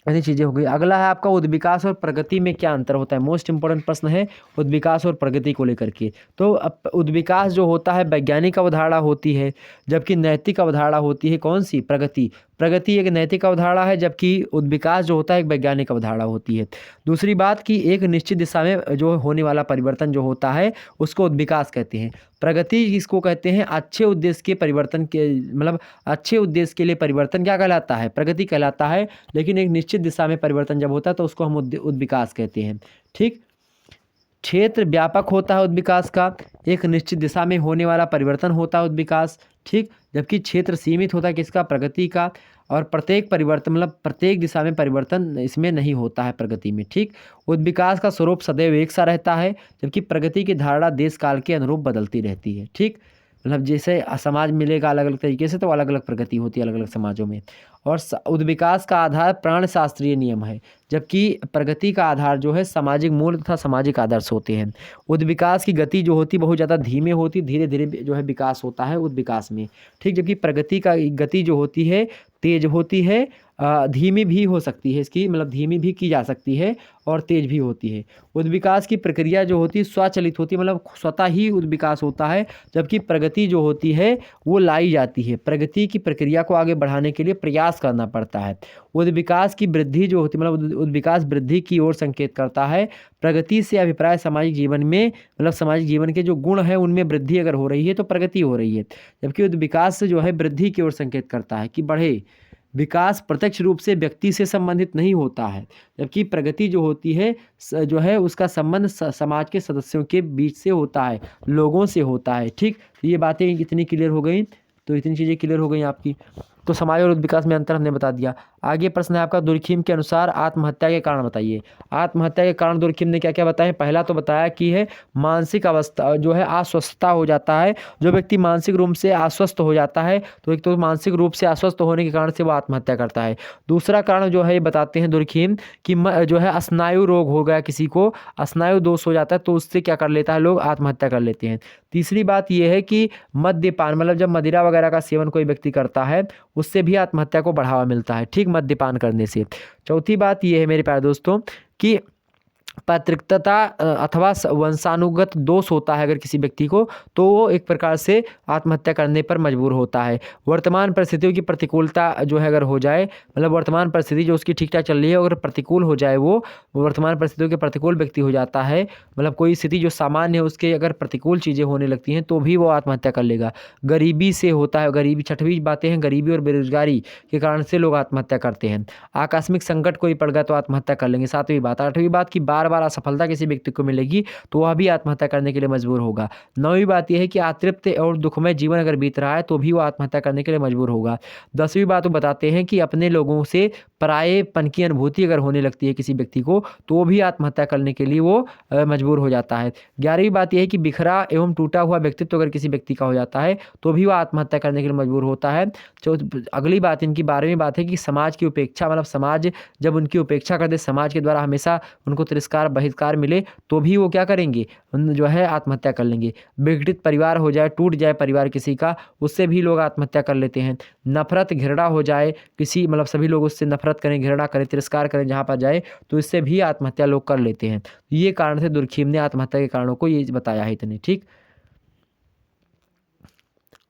Speaker 1: ऐसी चीज़ें हो गई। अगला है आपका उद्विकास और प्रगति में क्या अंतर होता है? मोस्ट इंपॉर्टेंट प्रश्न है उद्विकास और प्रगति को लेकर के। तो उद्विकास जो होता है वैज्ञानिक अवधारणा होती है, जबकि नैतिक अवधारणा होती है कौन सी? प्रगति। प्रगति एक नैतिक अवधारणा है, जबकि उद्विकास जो होता है एक वैज्ञानिक अवधारणा होती है। दूसरी बात कि एक निश्चित दिशा में जो होने वाला परिवर्तन जो होता है उसको उद्विकास कहते हैं। प्रगति इसको कहते हैं अच्छे उद्देश्य के परिवर्तन के, मतलब अच्छे उद्देश्य के लिए परिवर्तन क्या कहलाता है, प्रगति कहलाता है। लेकिन एक निश्चित दिशा में परिवर्तन जब होता है तो उसको हम उद्विकास कहते हैं। ठीक, क्षेत्र व्यापक होता है उद्विकास का, एक निश्चित दिशा में होने वाला परिवर्तन होता है उद्विकास। ठीक, जबकि क्षेत्र सीमित होता है किसका, प्रगति का। और प्रत्येक परिवर्तन मतलब प्रत्येक दिशा में परिवर्तन इसमें नहीं होता है प्रगति में। ठीक, उद्विकास का स्वरूप सदैव एक सा रहता है, जबकि प्रगति की धारणा देश काल के अनुरूप बदलती रहती है। ठीक, मतलब जैसे समाज मिलेगा अलग अलग तरीके से तो अलग अलग प्रगति होती है अलग अलग समाजों में। और उद्विकास का आधार प्राण शास्त्रीय नियम है, जबकि प्रगति का आधार जो है सामाजिक मूल्य तथा सामाजिक आदर्श होते हैं। उद्विकास की गति जो होती है बहुत ज़्यादा धीमे होती, धीरे धीरे जो है विकास होता है उद्विकास में। ठीक, जबकि प्रगति का गति जो होती है तेज होती है, धीमी भी हो सकती है इसकी, मतलब धीमी भी की जा सकती है और तेज भी होती है। उद्विकास की प्रक्रिया जो होती है स्वचालित होती है, मतलब स्वतः ही उद्विकास होता है, जबकि प्रगति जो होती है वो लाई जाती है। प्रगति की प्रक्रिया को आगे बढ़ाने के लिए प्रयास करना पड़ता है। उद्विकास की वृद्धि जो होती है, मतलब उद्विकास वृद्धि की ओर संकेत करता है। प्रगति से अभिप्राय सामाजिक जीवन में, मतलब सामाजिक जीवन के जो गुण है उनमें वृद्धि अगर हो रही है तो प्रगति हो रही है। जबकि उद्विकास जो है वृद्धि की ओर संकेत करता है कि बढ़े। विकास प्रत्यक्ष रूप से व्यक्ति से संबंधित नहीं होता है, जबकि प्रगति जो होती है जो है उसका संबंध समाज के सदस्यों के बीच से होता है, लोगों से होता है। ठीक, ये बातें इतनी क्लियर हो गई, तो इतनी चीज़ें क्लियर हो गई आपकी। तो समाज और विकास में अंतर हमने बता दिया। आगे प्रश्न है आपका, दुर्खिम के अनुसार आत्महत्या के कारण बताइए। आत्महत्या के कारण दुर्खिम ने क्या क्या बताया, पहला तो बताया कि है मानसिक अवस्था जो है अस्वस्थता हो जाता है। जो व्यक्ति मानसिक रूप से अस्वस्थ हो जाता है तो एक तो मानसिक रूप से अस्वस्थ होने के कारण से वो आत्महत्या करता है। दूसरा कारण जो है ये बताते हैं दुर्खिम कि जो है स्नायु रोग हो गया, किसी को स्नायु दोष हो जाता है तो उससे क्या कर लेता है, लोग आत्महत्या कर लेते हैं। तीसरी बात यह है कि मद्यपान, मतलब जब मदिरा वगैरह का सेवन कोई व्यक्ति करता है उससे भी आत्महत्या को बढ़ावा मिलता है। ठीक, मद्यपान करने से। चौथी बात यह है मेरे प्यारे दोस्तों कि पैतृकता अथवा वंशानुगत दोष होता है अगर किसी व्यक्ति को, तो वो एक प्रकार से आत्महत्या करने पर मजबूर होता है। वर्तमान परिस्थितियों की प्रतिकूलता जो है अगर हो जाए, मतलब वर्तमान परिस्थिति जो उसकी ठीक ठाक चल रही है अगर प्रतिकूल हो जाए, वो वर्तमान परिस्थितियों के प्रतिकूल व्यक्ति हो जाता है, मतलब कोई स्थिति जो सामान्य है उसके अगर प्रतिकूल चीज़ें होने लगती हैं तो भी वो आत्महत्या कर लेगा। गरीबी से होता है, गरीबी, छठवीं बातें हैं गरीबी और बेरोजगारी के कारण से लोग आत्महत्या करते हैं। आकस्मिक संकट कोई पड़ गया तो आत्महत्या कर लेंगे, सातवीं बात। आठवीं बात की बार बार असफलता किसी व्यक्ति को मिलेगी तो वह भी आत्महत्या करने के लिए मजबूर होगा। नौवीं बात यह है कि अतृप्त और दुखमय जीवन अगर बीत रहा है तो भी वो आत्महत्या करने के लिए मजबूर होगा। 10वीं बात वो बताते हैं कि अपने लोगों से परायेपन की अनुभूति अगर होने लगती है किसी व्यक्ति को तो वो भी आत्महत्या करने के लिए वो मजबूर हो जाता है। 11वीं बात यह है कि बिखरा एवं टूटा हुआ व्यक्तित्व अगर किसी व्यक्ति का हो जाता है तो भी वो आत्महत्या करने के लिए मजबूर होता है। अगली बात इनकी 12वीं बात है कि समाज की उपेक्षा, मतलब समाज जब उनकी उपेक्षा कर दे, समाज के द्वारा हमेशा उनको तिरस्कार बहिष्कार मिले तो भी वो क्या करेंगे, जो है आत्महत्या कर लेंगे। विघटित परिवार हो जाए, टूट जाए परिवार किसी का, उससे भी लोग आत्महत्या कर लेते हैं। नफरत घृणा हो जाए किसी, मतलब सभी लोग उससे नफरत करें, घृणा करें, तिरस्कार करें जहाँ पर जाए तो इससे भी आत्महत्या लोग कर लेते हैं। ये कारण से दुर्खिम ने आत्महत्या के कारणों को ये बताया है इतने। ठीक,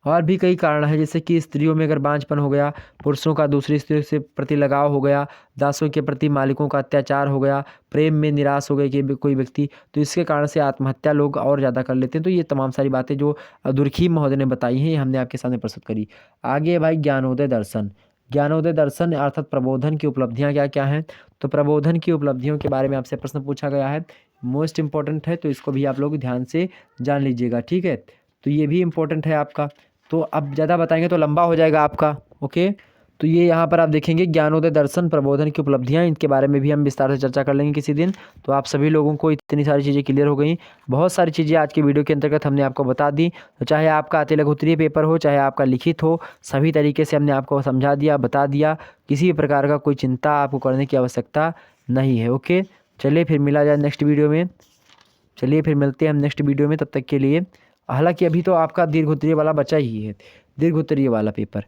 Speaker 1: और भी कई कारण हैं जैसे कि स्त्रियों में अगर बांझपन हो गया, पुरुषों का दूसरी स्त्रियों से प्रति लगाव हो गया, दासों के प्रति मालिकों का अत्याचार हो गया, प्रेम में निराश हो गए कि कोई व्यक्ति, तो इसके कारण से आत्महत्या लोग और ज़्यादा कर लेते हैं। तो ये तमाम सारी बातें जो दुर्खिम महोदय ने बताई हैं ये हमने आपके सामने प्रस्तुत करी। आगे भाई ज्ञानोदय दर्शन। ज्ञानोदय दर्शन अर्थात प्रबोधन की उपलब्धियाँ क्या क्या हैं, तो प्रबोधन की उपलब्धियों के बारे में आपसे प्रश्न पूछा गया है, मोस्ट इंपॉर्टेंट है, तो इसको भी आप लोग ध्यान से जान लीजिएगा। ठीक है, तो ये भी इम्पोर्टेंट है आपका, तो अब ज़्यादा बताएंगे तो लंबा हो जाएगा आपका। ओके, तो ये यहाँ पर आप देखेंगे ज्ञानोदय दर्शन प्रबोधन की उपलब्धियाँ, इनके बारे में भी हम विस्तार से चर्चा कर लेंगे किसी दिन। तो आप सभी लोगों को इतनी सारी चीज़ें क्लियर हो गई, बहुत सारी चीज़ें आज की वीडियो के अंतर्गत हमने आपको बता दी। तो चाहे आपका अति लघु उत्तरीय पेपर हो, चाहे आपका लिखित हो, सभी तरीके से हमने आपको समझा दिया, बता दिया। किसी भी प्रकार का कोई चिंता आपको करने की आवश्यकता नहीं है। ओके, चलिए फिर मिला जाए नेक्स्ट वीडियो में। चलिए फिर मिलते हैं हम नेक्स्ट वीडियो में, तब तक के लिए। हालांकि अभी तो आपका दीर्घ उत्तरीय वाला बचा ही है, दीर्घ उत्तरीय वाला पेपर।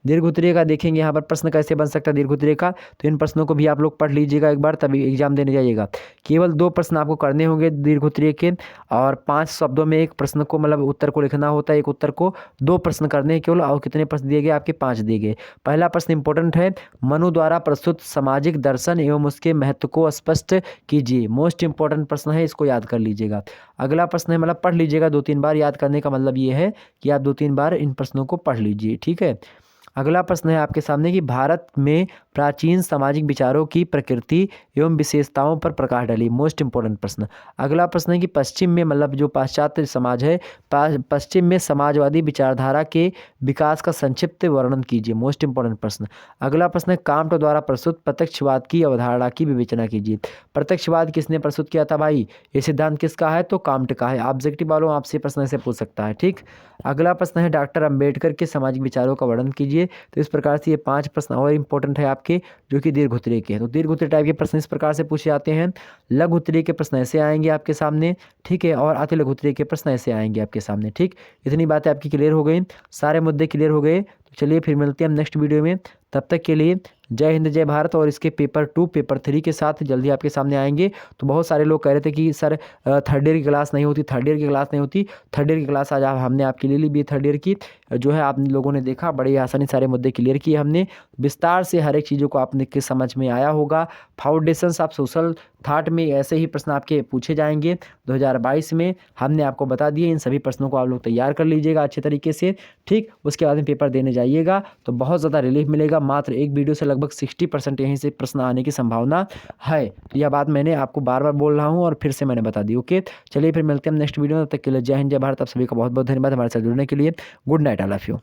Speaker 1: दीर्घ उत्तरीय का देखेंगे यहाँ पर प्रश्न कैसे बन सकता है दीर्घ उत्तरीय का, तो इन प्रश्नों को भी आप लोग पढ़ लीजिएगा एक बार, तभी एग्जाम देने जाइएगा। केवल 2 प्रश्न आपको करने होंगे दीर्घ उत्तरीय के, और 5 शब्दों में एक प्रश्न को मतलब उत्तर को लिखना होता है, एक उत्तर को 2 प्रश्न करने हैं केवल। और कितने प्रश्न दिए गए आपके? 5 दिए गए। पहला प्रश्न इंपॉर्टेंट है, मनु द्वारा प्रस्तुत सामाजिक दर्शन एवं उसके महत्व को स्पष्ट कीजिए। मोस्ट इंपॉर्टेंट प्रश्न है, इसको याद कर लीजिएगा। अगला प्रश्न है, मतलब पढ़ लीजिएगा 2-3 बार, याद करने का मतलब ये है कि आप 2-3 बार इन प्रश्नों को पढ़ लीजिए, ठीक है। अगला प्रश्न है आपके सामने कि भारत में प्राचीन सामाजिक विचारों की प्रकृति एवं विशेषताओं पर प्रकाश डालिए। मोस्ट इंपॉर्टेंट प्रश्न। अगला प्रश्न है कि पश्चिम में मतलब जो पाश्चात्य समाज है, पश्चिम में समाजवादी विचारधारा के विकास का संक्षिप्त वर्णन कीजिए। मोस्ट इंपॉर्टेंट प्रश्न। अगला प्रश्न है, कांट द्वारा प्रस्तुत प्रत्यक्षवाद की अवधारणा की विवेचना कीजिए। प्रत्यक्षवाद किसने प्रस्तुत किया था भाई? ये सिद्धांत किसका है? तो कांट का है। ऑब्जेक्टिव वालों आपसे प्रश्न ऐसे पूछ सकता है, ठीक। अगला प्रश्न है, डॉक्टर अंबेडकर के सामाजिक विचारों का वर्णन कीजिए। तो इस प्रकार से ये 5 प्रश्न और इंपॉर्टेंट है आपके, जो कि दीर्घ उत्तरीय के हैं। तो दीर्घ उत्तरीय टाइप के प्रश्न इस प्रकार से पूछे जाते हैं। लघु उत्तरीय के प्रश्न ऐसे आएंगे आपके सामने, ठीक है, और अति लघु उत्तरीय के प्रश्न ऐसे आएंगे आपके सामने, ठीक। इतनी बातें आपकी क्लियर हो गई, सारे मुद्दे क्लियर हो गए। तो चलिए फिर मिलते हैं हम नेक्स्ट वीडियो में, तब तक के लिए जय हिंद जय भारत। और इसके पेपर 2 पेपर 3 के साथ जल्दी आपके सामने आएंगे। तो बहुत सारे लोग कह रहे थे कि सर थर्ड ईयर की क्लास नहीं होती, थर्ड ईयर की क्लास नहीं होती। थर्ड ईयर की क्लास आज हमने आपके लिए ली भी, थर्ड ईयर की जो है आप लोगों ने देखा, बड़ी आसानी सारे मुद्दे क्लियर किए हमने, विस्तार से हर एक चीज़ों को आपने के समझ में आया होगा। फाउंडेशंस ऑफ सोशल थॉट में ऐसे ही प्रश्न आपके पूछे जाएंगे 2022 में, हमने आपको बता दिए। इन सभी प्रश्नों को आप लोग तैयार कर लीजिएगा अच्छे तरीके से, ठीक। उसके बाद में पेपर देने जाइएगा तो बहुत ज़्यादा रिलीफ मिलेगा। मात्र एक वीडियो से लगभग 60% यहीं से प्रश्न आने की संभावना है। तो यह बात मैंने आपको बार बार बोल रहा हूँ और फिर से मैंने बता दी, ओके। चलिए फिर मिलते हैं नेक्स्ट वीडियो में, तब तक के लिए जय हिंद जय भारत। आप सभी का बहुत बहुत धन्यवाद हमारे साथ जुड़ने के लिए। Good night, I love you.